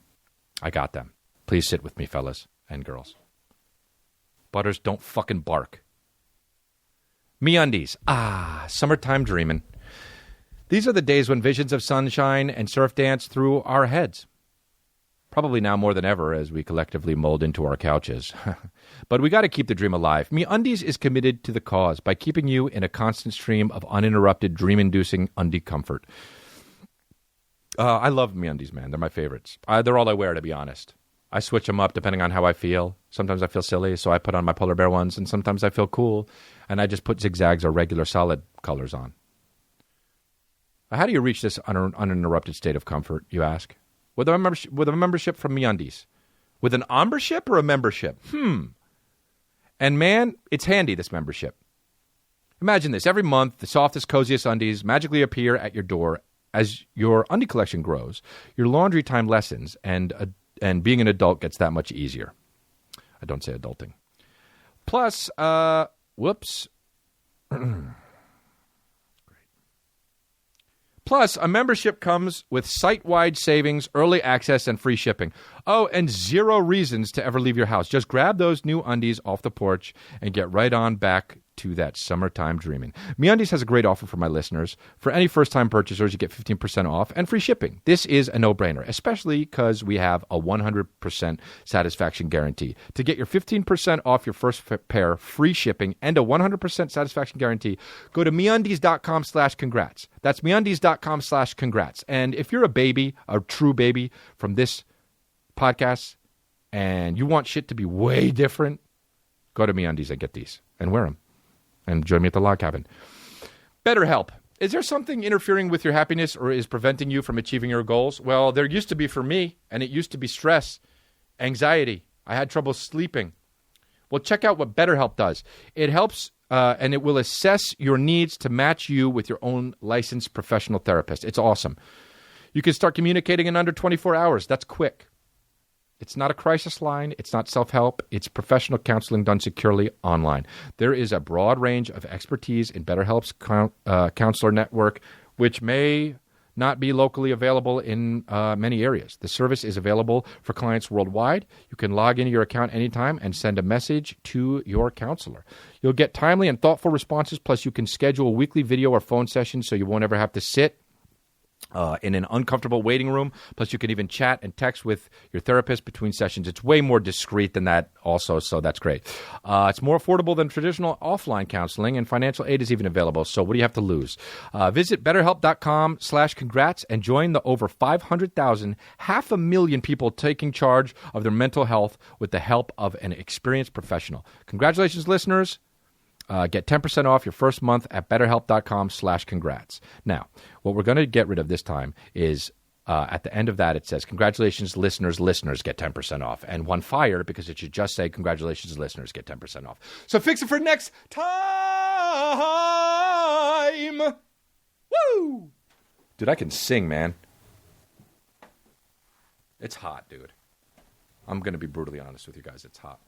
I got them. Please sit with me, fellas and girls. Butters, don't fucking bark. MeUndies. Summertime dreaming. These are the days when visions of sunshine and surf dance through our heads. Probably now more than ever as we collectively mold into our couches. But we got to keep the dream alive. MeUndies is committed to the cause by keeping you in a constant stream of uninterrupted, dream-inducing undie comfort. I love MeUndies, man. They're my favorites. They're all I wear, to be honest. I switch them up depending on how I feel. Sometimes I feel silly, so I put on my polar bear ones, and sometimes I feel cool, and I just put zigzags or regular solid colors on. How do you reach this uninterrupted state of comfort, you ask? With a membership from MeUndies. With an membership or a membership? And man, it's handy, this membership. Imagine this. Every month, the softest, coziest undies magically appear at your door. As your undie collection grows, your laundry time lessens, and being an adult gets that much easier. I don't say adulting. Plus, Plus, a membership comes with site-wide savings, early access, and free shipping. Oh, and 0 reasons to ever leave your house. Just grab those new undies off the porch and get right on back to that summertime dreaming. MeUndies has a great offer for my listeners. For any first-time purchasers, you get 15% off and free shipping. This is a no-brainer, especially because we have a 100% satisfaction guarantee. To get your 15% off your first pair, free shipping, and a 100% satisfaction guarantee, go to MeUndies.com/congrats. That's MeUndies.com/congrats. And if you're a baby, a true baby from this podcast, and you want shit to be way different, go to MeUndies and get these and wear them. And join me at the log cabin. BetterHelp. Is there something interfering with your happiness or is preventing you from achieving your goals? Well, there used to be for me, and it used to be stress, anxiety. I had trouble sleeping. Well, check out what BetterHelp does. It helps, and it will assess your needs to match you with your own licensed professional therapist. It's awesome. You can start communicating in under 24 hours. That's quick. It's not a crisis line. It's not self-help. It's professional counseling done securely online. There is a broad range of expertise in BetterHelp's counselor network, which may not be locally available in many areas. The service is available for clients worldwide. You can log into your account anytime and send a message to your counselor. You'll get timely and thoughtful responses, plus you can schedule weekly video or phone sessions so you won't ever have to sit in an uncomfortable waiting room. Plus, you can even chat and text with your therapist between sessions. It's way more discreet than that also, so that's great. It's more affordable than traditional offline counseling, and financial aid is even available, so what do you have to lose? Visit BetterHelp.com/congrats and join the over 500,000, 500,000 people taking charge of their mental health with the help of an experienced professional. Congratulations, listeners. Get 10% off your first month at betterhelp.com/congrats. Now, what we're going to get rid of this time is at the end of that, it says, congratulations, listeners get 10% off. And one fire, because it should just say, congratulations, listeners get 10% off. So fix it for next time. Woo! Dude, I can sing, man. It's hot, dude. I'm going to be brutally honest with you guys. It's hot.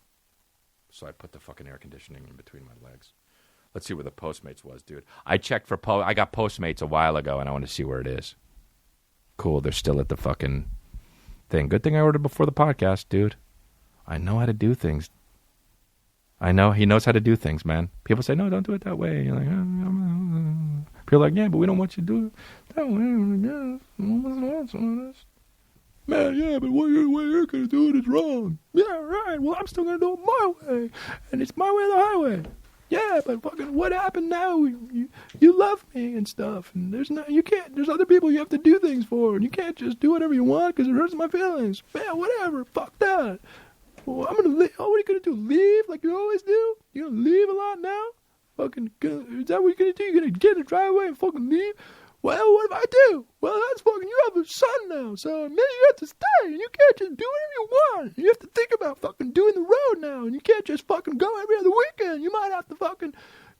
So I put the fucking air conditioning in between my legs. Let's see where the Postmates was, dude. I checked for I got Postmates a while ago, and I want to see where it is. Cool, they're still at the fucking thing. Good thing I ordered before the podcast, dude. I know how to do things. I know he knows how to do things, man. People say, no, don't do it that way. And you're like, people are like, yeah, but we don't want you to do it that way. Man, yeah, but what you're going to do it is wrong. Yeah, right. Well, I'm still going to do it my way. And it's my way or the highway. Yeah, but fucking what happened now? You love me and stuff. And there's other people you have to do things for. And you can't just do whatever you want because it hurts my feelings. Man, whatever. Fuck that. Well, I'm going to leave. Oh, what are you going to do? Leave like you always do? You going to leave a lot now? Fucking, is that what you're going to do? You're going to get in the driveway and fucking leave? Well, what if I do? Well, that's fucking, you have a son now, so maybe you have to stay, and you can't just do whatever you want. You have to think about fucking doing the road now, and you can't just fucking go every other weekend. You might have to fucking,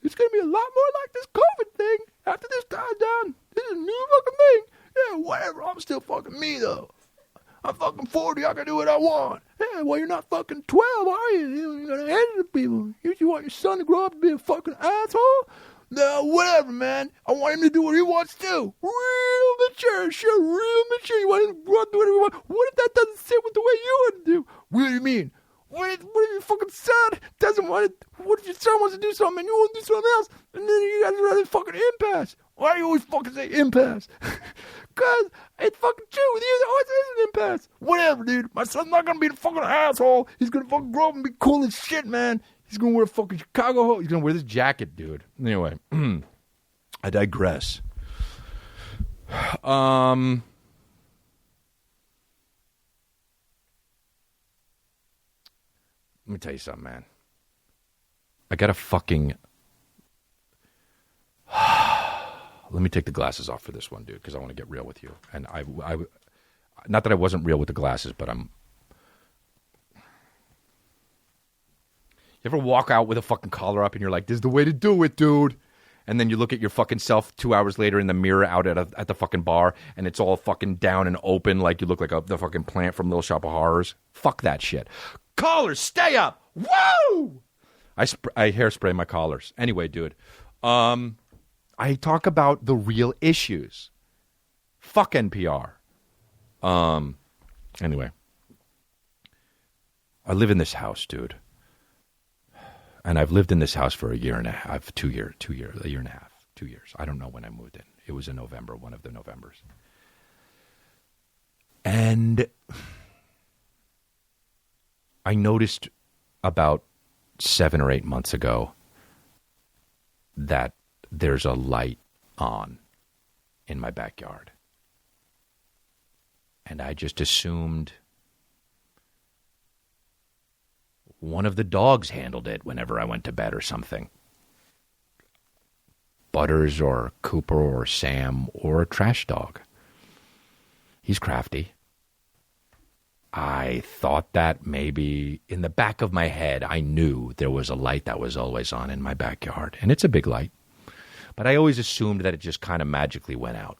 it's going to be a lot more like this COVID thing after this dies down. This is a new fucking thing. Yeah, whatever, I'm still fucking me, though. I'm fucking 40, I can do what I want. Yeah, well, you're not fucking 12, are you? You're going to hand it to people. You want your son to grow up to be a fucking asshole? No, whatever, man. I want him to do what he wants to. Real mature, sure, real mature. You want him to do whatever he wants. What if that doesn't sit with the way you want to do? What do you mean? What if your fucking son doesn't want it? What if your son wants to do something and you want to do something else? And then you guys are at a fucking impasse. Why do you always fucking say impasse? Because it's fucking true with you. There always is an impasse. Whatever, dude. My son's not going to be a fucking asshole. He's going to fucking grow up and be cool as shit, man. He's going to wear a fucking Chicago Hope. He's going to wear this jacket, dude. Anyway, I digress. Let me tell you something, man. I got to fucking... Let me take the glasses off for this one, dude, because I want to get real with you. And I not that I wasn't real with the glasses, but I'm... You ever walk out with a fucking collar up and you're like, this is the way to do it, dude. And then you look at your fucking self 2 hours later in the mirror out at the fucking bar and it's all fucking down and open like you look like the fucking plant from Little Shop of Horrors. Fuck that shit. Collars, stay up. Woo! I hairspray my collars. Anyway, dude. I talk about the real issues. Fuck NPR. Anyway. I live in this house, dude. And I've lived in this house for a year and a half, 2 years, a year and a half, 2 years. I don't know when I moved in. It was in November, one of the Novembers. And I noticed about 7 or 8 months ago that there's a light on in my backyard. And I just assumed one of the dogs handled it whenever I went to bed or something. Butters or Cooper or Sam or a trash dog. He's crafty. I thought that maybe in the back of my head, I knew there was a light that was always on in my backyard. And it's a big light. But I always assumed that it just kind of magically went out.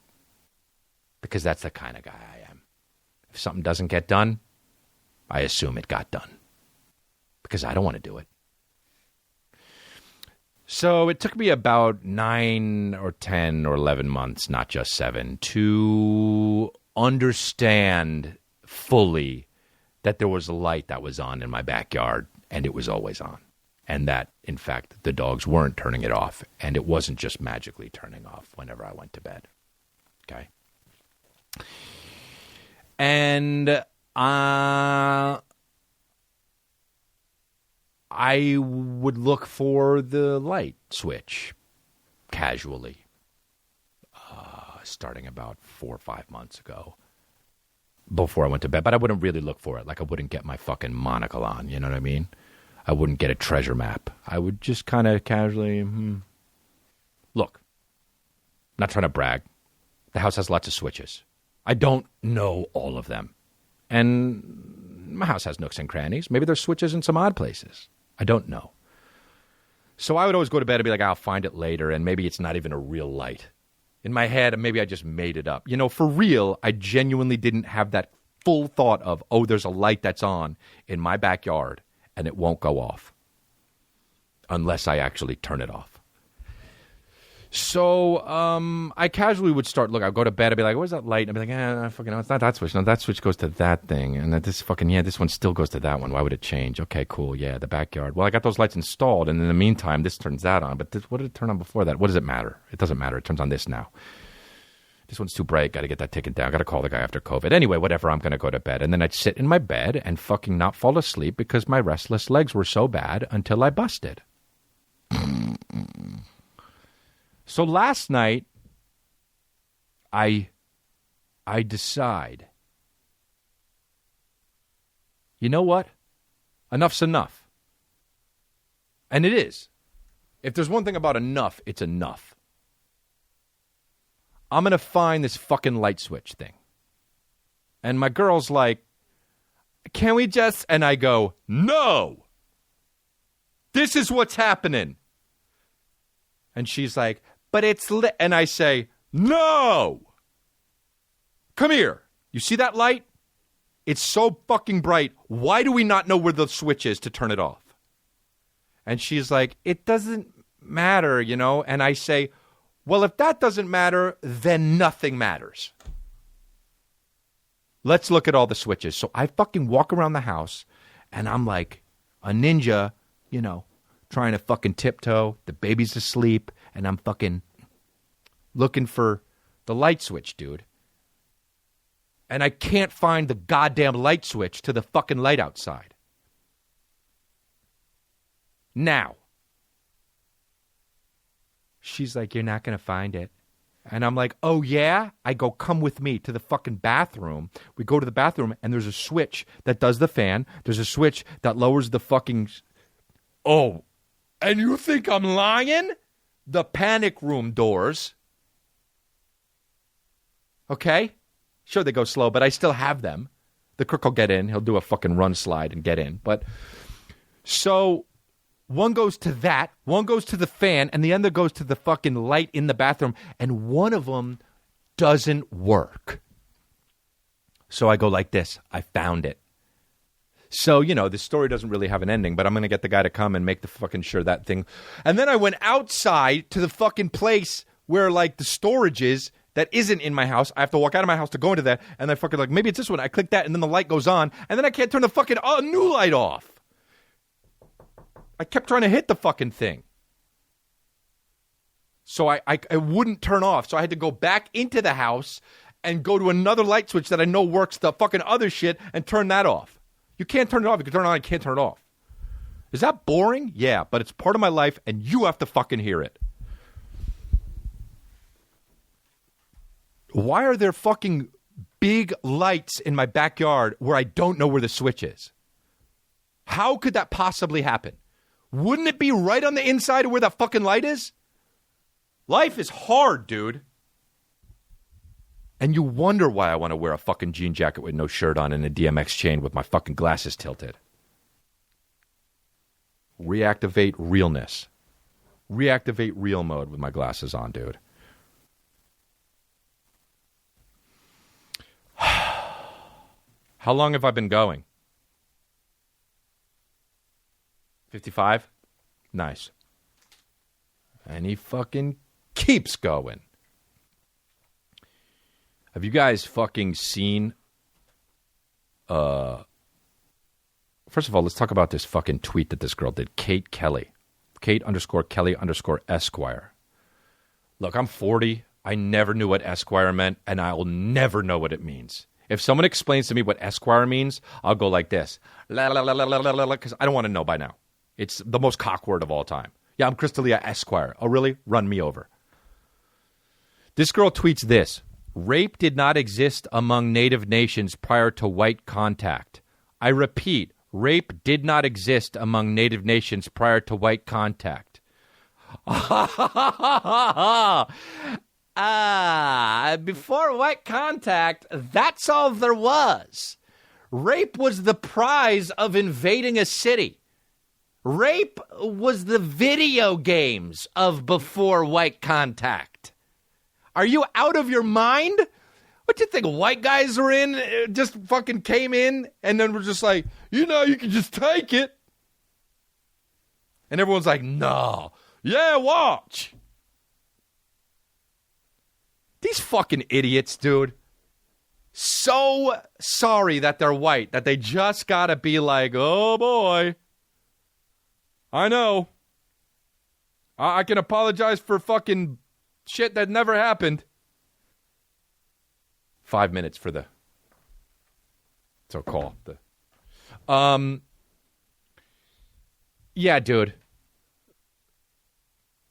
Because that's the kind of guy I am. If something doesn't get done, I assume it got done. Because I don't want to do it. So it took me about 9 or 10 or 11 months, not just 7, to understand fully that there was a light that was on in my backyard, and it was always on. And that, in fact, the dogs weren't turning it off, and it wasn't just magically turning off whenever I went to bed. Okay? And I would look for the light switch casually, starting about 4 or 5 months ago, before I went to bed. But I wouldn't really look for it. Like, I wouldn't get my fucking monocle on, you know what I mean? I wouldn't get a treasure map. I would just kind of casually, Look, I'm not trying to brag. The house has lots of switches. I don't know all of them. And my house has nooks and crannies. Maybe there's switches in some odd places. I don't know. So I would always go to bed and be like, I'll find it later, and maybe it's not even a real light. In my head, maybe I just made it up. You know, for real, I genuinely didn't have that full thought of, oh, there's a light that's on in my backyard, and it won't go off unless I actually turn it off. So I casually would start, look, I'd go to bed, I'd be like, where's that light? And I'd be like, I fucking know, it's not that switch. No, that switch goes to that thing. And this this one still goes to that one. Why would it change? Okay, cool, yeah, the backyard. Well, I got those lights installed, and in the meantime, this turns that on. But what did it turn on before that? What does it matter? It doesn't matter. It turns on this now. This one's too bright. Got to get that taken down. Got to call the guy after COVID. Anyway, whatever, I'm going to go to bed. And then I'd sit in my bed and fucking not fall asleep because my restless legs were so bad until I busted. So last night, I decide, you know what? Enough's enough. And it is. If there's one thing about enough, it's enough. I'm going to find this fucking light switch thing. And my girl's like, can we just... And I go, no! This is what's happening. And she's like... But it's lit. And I say, no! Come here. You see that light? It's so fucking bright. Why do we not know where the switch is to turn it off? And she's like, it doesn't matter, you know? And I say, well, if that doesn't matter, then nothing matters. Let's look at all the switches. So I fucking walk around the house, and I'm like a ninja, you know, trying to fucking tiptoe. The baby's asleep. And I'm fucking looking for the light switch, dude. And I can't find the goddamn light switch to the fucking light outside. Now, she's like, you're not going to find it. And I'm like, oh, yeah? I go, come with me to the fucking bathroom. We go to the bathroom, and there's a switch that does the fan. There's a switch that lowers the fucking... Oh, and you think I'm lying? The panic room doors. Okay? Sure, they go slow, but I still have them. The crook will get in. He'll do a fucking run slide and get in. But so one goes to that, one goes to the fan, and the other goes to the fucking light in the bathroom, and one of them doesn't work. So I go like this. I found it. So, you know, the story doesn't really have an ending, but I'm going to get the guy to come and make the fucking sure that thing. And then I went outside to the fucking place where, like, the storage is that isn't in my house. I have to walk out of my house to go into that. And I fucking, like, maybe it's this one. I click that, and then the light goes on. And then I can't turn the fucking new light off. I kept trying to hit the fucking thing. So I wouldn't turn off. So I had to go back into the house and go to another light switch that I know works the fucking other shit and turn that off. You can't turn it off. You can turn it on. You can't turn it off. Is that boring? Yeah, but it's part of my life, and you have to fucking hear it. Why are there fucking big lights in my backyard where I don't know where the switch is? How could that possibly happen? Wouldn't it be right on the inside of where that fucking light is? Life is hard, dude. And you wonder why I want to wear a fucking jean jacket with no shirt on and a DMX chain with my fucking glasses tilted. Reactivate realness. Reactivate real mode with my glasses on, dude. How long have I been going? 55? Nice. And he fucking keeps going. Have you guys fucking seen... First of all, let's talk about this fucking tweet that this girl did. Kate_Kelly. Kate_Kelly_Esquire. Look, I'm 40. I never knew what Esquire meant, and I will never know what it means. If someone explains to me what Esquire means, I'll go like this. Because I don't want to know by now. It's the most cock word of all time. Yeah, I'm Crystalia Esquire. Oh, really? Run me over. This girl tweets this. Rape did not exist among Native nations prior to white contact. I repeat, rape did not exist among Native nations prior to white contact. Before white contact, that's all there was. Rape was the prize of invading a city. Rape was the video games of before white contact. Are you out of your mind? What do you think white guys were in? Just fucking came in and then were just like, you can just take it. And everyone's like, no. Yeah, watch. These fucking idiots, dude. So sorry that they're white, that they just gotta be like, oh boy. I know. I can apologize for fucking shit that never happened. 5 minutes for the so-called. Yeah, dude.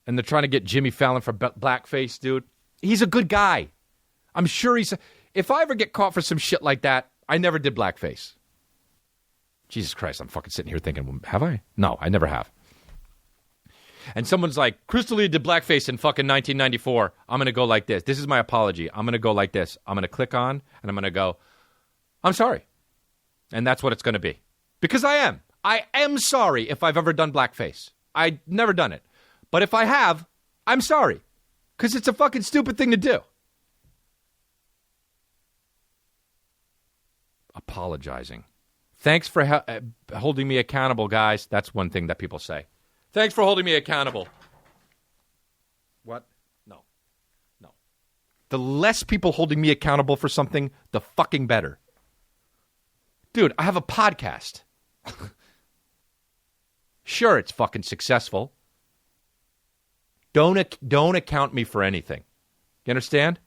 And they're trying to get Jimmy Fallon for blackface, dude. He's a good guy. I'm sure if I ever get caught for some shit like that, I never did blackface. Jesus Christ, I'm fucking sitting here thinking, have I? No, I never have. And someone's like, Crystalia did blackface in fucking 1994. I'm going to go like this. This is my apology. I'm going to go like this. I'm going to click on, and I'm going to go, I'm sorry. And that's what it's going to be. Because I am. I am sorry if I've ever done blackface. I've never done it. But if I have, I'm sorry. Because it's a fucking stupid thing to do. Apologizing. Thanks for holding me accountable, guys. That's one thing that people say. Thanks for holding me accountable. What? No. The less people holding me accountable for something, the fucking better. Dude, I have a podcast. Sure, it's fucking successful. Don't account me for anything. You understand?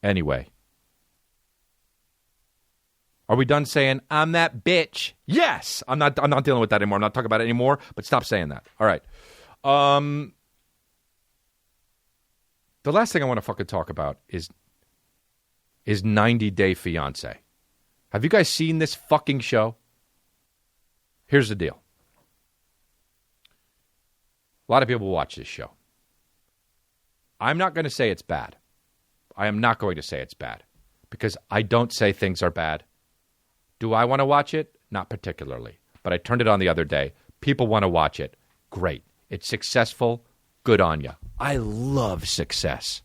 Anyway. Are we done saying, I'm that bitch? Yes! I'm not dealing with that anymore. I'm not talking about it anymore, but stop saying that. All right. The last thing I want to fucking talk about is 90 Day Fiancé. Have you guys seen this fucking show? Here's the deal. A lot of people watch this show. I'm not going to say it's bad. I am not going to say it's bad because I don't say things are bad. Do I want to watch it? Not particularly. But I turned it on the other day. People want to watch it. Great. It's successful. Good on you. I love success.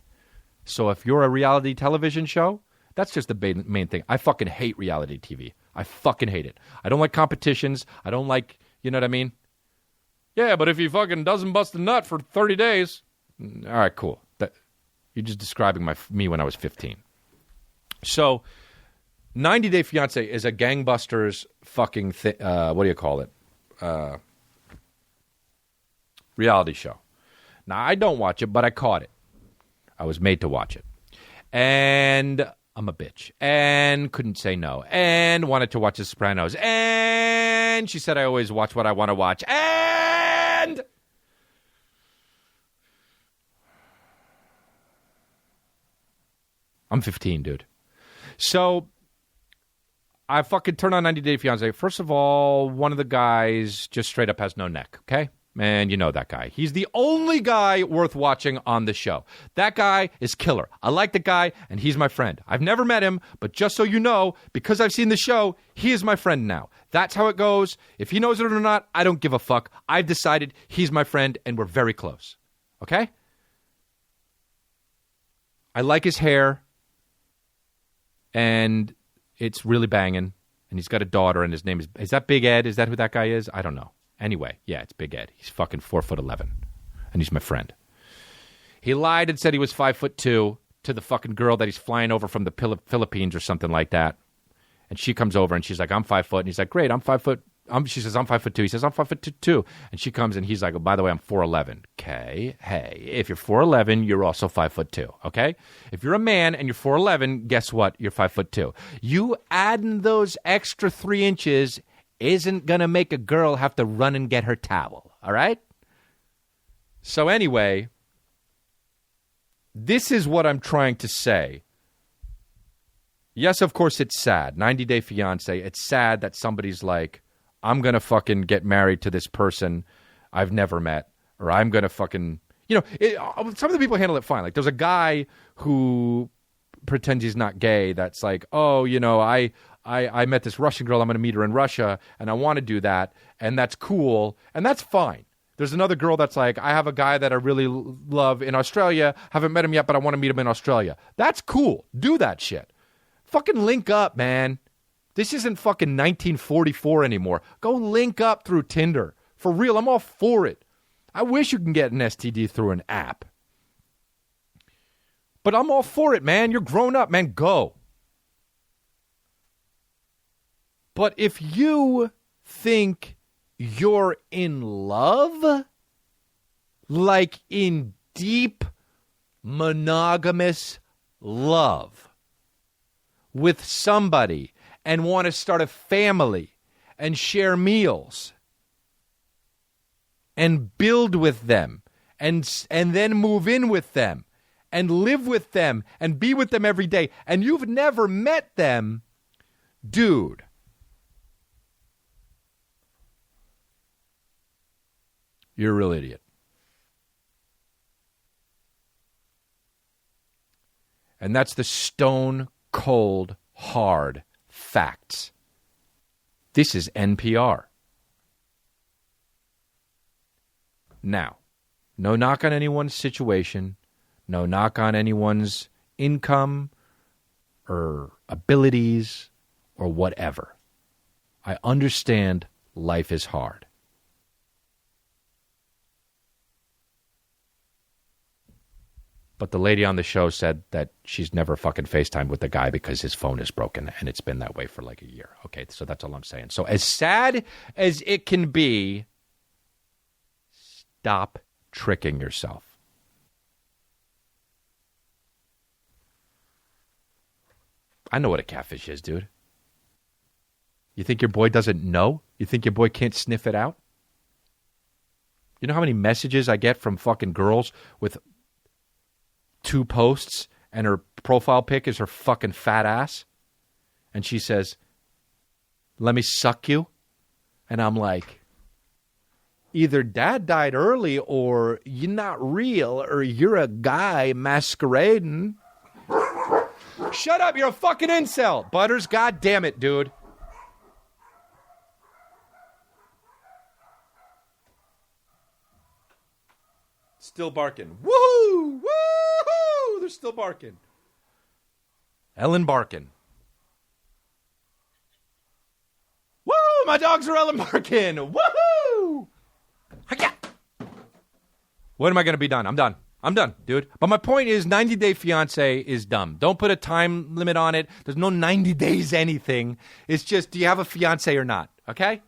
So if you're a reality television show, that's just the main thing. I fucking hate reality TV. I fucking hate it. I don't like competitions. I don't like, you know what I mean? Yeah, but if he fucking doesn't bust a nut for 30 days. All right, cool. You're just describing me when I was 15. So 90 Day Fiancé is a gangbusters fucking thing. What do you call it? Reality show. Now, I don't watch it, but I caught it. I was made to watch it. And I'm a bitch. And couldn't say no. And wanted to watch The Sopranos. And she said I always watch what I want to watch. And I'm 15, dude. So I fucking turn on 90 Day Fiancé. First of all, one of the guys just straight up has no neck, okay? And you know that guy. He's the only guy worth watching on the show. That guy is killer. I like the guy, and he's my friend. I've never met him, but just so you know, because I've seen the show, he is my friend now. That's how it goes. If he knows it or not, I don't give a fuck. I've decided he's my friend, and we're very close. Okay? I like his hair, and it's really banging, and he's got a daughter, and his name is that Big Ed? Is that who that guy is? I don't know. Anyway, yeah, it's Big Ed. He's fucking 4'11", and he's my friend. He lied and said he was 5'2" to the fucking girl that he's flying over from the Philippines or something like that. And she comes over and she's like, I'm 5 foot. And he's like, great, I'm 5'2" She says, I'm 5'2". He says, I'm 5'2" too. And she comes and he's like, oh, by the way, I'm 4'11". Okay. Hey, if you're 4'11", you're also 5'2". Okay. If you're a man and you're 4'11", guess what? You're 5'2". You adding those extra 3 inches isn't going to make a girl have to run and get her towel. All right. So anyway, this is what I'm trying to say. Yes, of course, it's sad. 90 Day Fiancé. It's sad that somebody's like, I'm going to fucking get married to this person I've never met. Or I'm going to fucking, some of the people handle it fine. Like there's a guy who pretends he's not gay that's like, oh, I met this Russian girl. I'm going to meet her in Russia. And I want to do that. And that's cool. And that's fine. There's another girl that's like, I have a guy that I really love in Australia. Haven't met him yet, but I want to meet him in Australia. That's cool. Do that shit. Fucking link up, man. This isn't fucking 1944 anymore. Go link up through Tinder. For real, I'm all for it. I wish you can get an STD through an app. But I'm all for it, man. You're grown up, man. Go. But if you think you're in love, like in deep monogamous love, with somebody and want to start a family and share meals and build with them and then move in with them and live with them and be with them every day, and you've never met them, dude, you're a real idiot. And that's the stone cold, hard facts. This is NPR. Now, no knock on anyone's situation, no knock on anyone's income or abilities or whatever. I understand life is hard. But the lady on the show said that she's never fucking FaceTimed with the guy because his phone is broken, and it's been that way for like a year. Okay, so that's all I'm saying. So as sad as it can be, stop tricking yourself. I know what a catfish is, dude. You think your boy doesn't know? You think your boy can't sniff it out? You know how many messages I get from fucking girls with 2 posts and her profile pic is her fucking fat ass? And she says, let me suck you. And I'm like, either dad died early or you're not real or you're a guy masquerading. Shut up, you're a fucking incel. Butters, god damn it, dude. Still barking. Woohoo! Woohoo! They're still barking. Ellen barking. Woo! My dogs are Ellen barking. Woohoo! Hi-ya! When am I going to be done? I'm done. I'm done, dude. But my point is 90 Day Fiancé is dumb. Don't put a time limit on it. There's no 90 days anything. It's just, do you have a fiancé or not? Okay?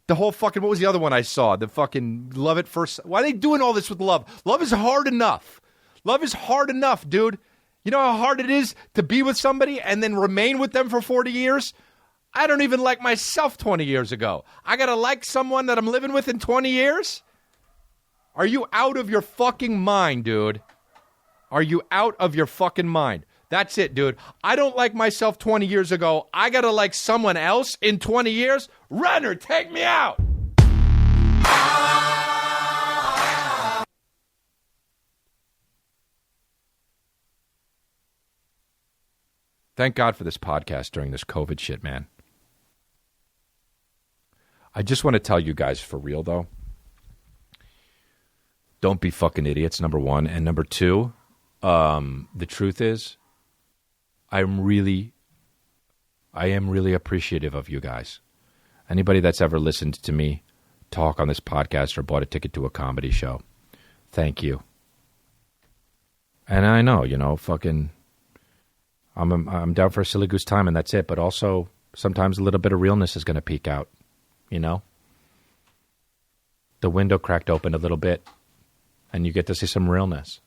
The whole fucking, what was the other one I saw? The fucking love at first. Why are they doing all this with love? Love is hard enough. Love is hard enough, dude. You know how hard it is to be with somebody and then remain with them for 40 years? I don't even like myself 20 years ago. I got to like someone that I'm living with in 20 years? Are you out of your fucking mind, dude? Are you out of your fucking mind? That's it, dude. I don't like myself 20 years ago. I got to like someone else in 20 years? Runner, take me out. Thank God for this podcast during this COVID shit, man. I just want to tell you guys for real, though. Don't be fucking idiots, number one. And number two, the truth is, I am really appreciative of you guys. Anybody that's ever listened to me talk on this podcast or bought a ticket to a comedy show, thank you. And I know, fucking, I'm down for a silly goose time and that's it. But also, Sometimes a little bit of realness is going to peek out, you know? The window cracked open a little bit, and you get to see some realness.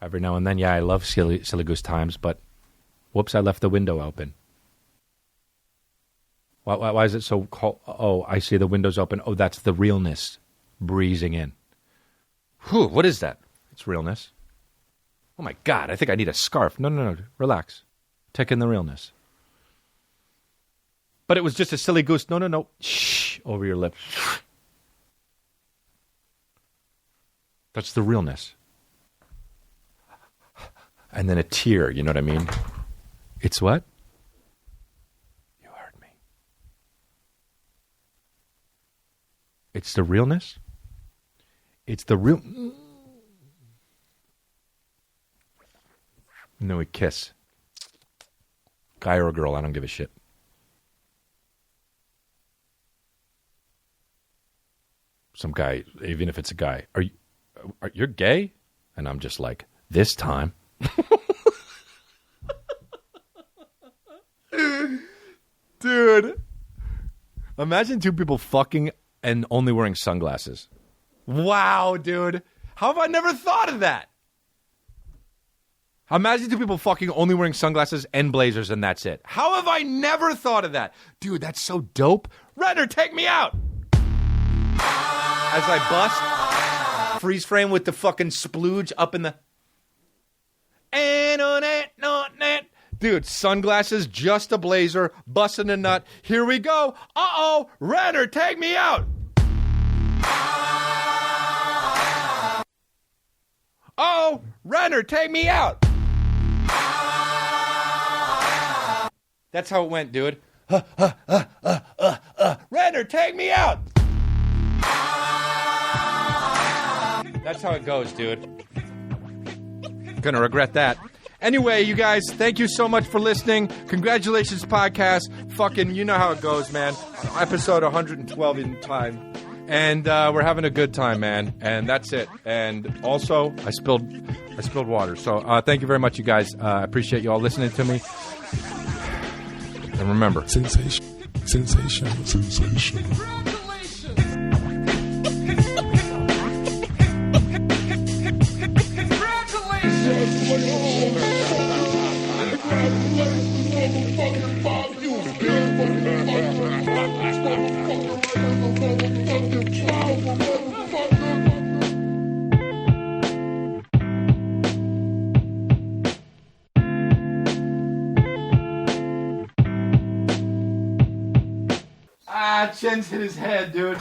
Every now and then, yeah, I love silly goose times, but whoops, I left the window open. Why is it so cold? Oh, I see the window's open. Oh, that's the realness breezing in. Whew, what is that? It's realness. Oh, my God, I think I need a scarf. No, relax. Take in the realness. But it was just a silly goose. No. Shh, over your lips. That's the realness. And then a tear, you know what I mean? It's what? You heard me. It's the realness? It's the real... No, we kiss. Guy or a girl, I don't give a shit. Some guy, even if it's a guy, are you gay? And I'm just like, this time. Dude, imagine two people fucking and only wearing sunglasses. Wow, dude. How have I never thought of that? Imagine two people fucking only wearing sunglasses and blazers and that's it. How have I never thought of that? Dude, that's so dope. Renner, take me out. As I bust, freeze frame with the fucking splooge up in the... Dude, sunglasses, just a blazer, busting a nut. Here we go. Uh-oh, Renner, take me out. Oh, Renner, take me out. That's how it went, dude. Renner, take me out. That's how it goes, dude. Gonna regret that. Anyway, you guys, thank you so much for listening. Congratulations, podcast. Fucking, you know how it goes, man. Episode 112 in time. And we're having a good time, man. And that's it. And also, I spilled water. So thank you very much, you guys. I appreciate you all listening to me. And remember, Sensation. Chen's hit his head, dude.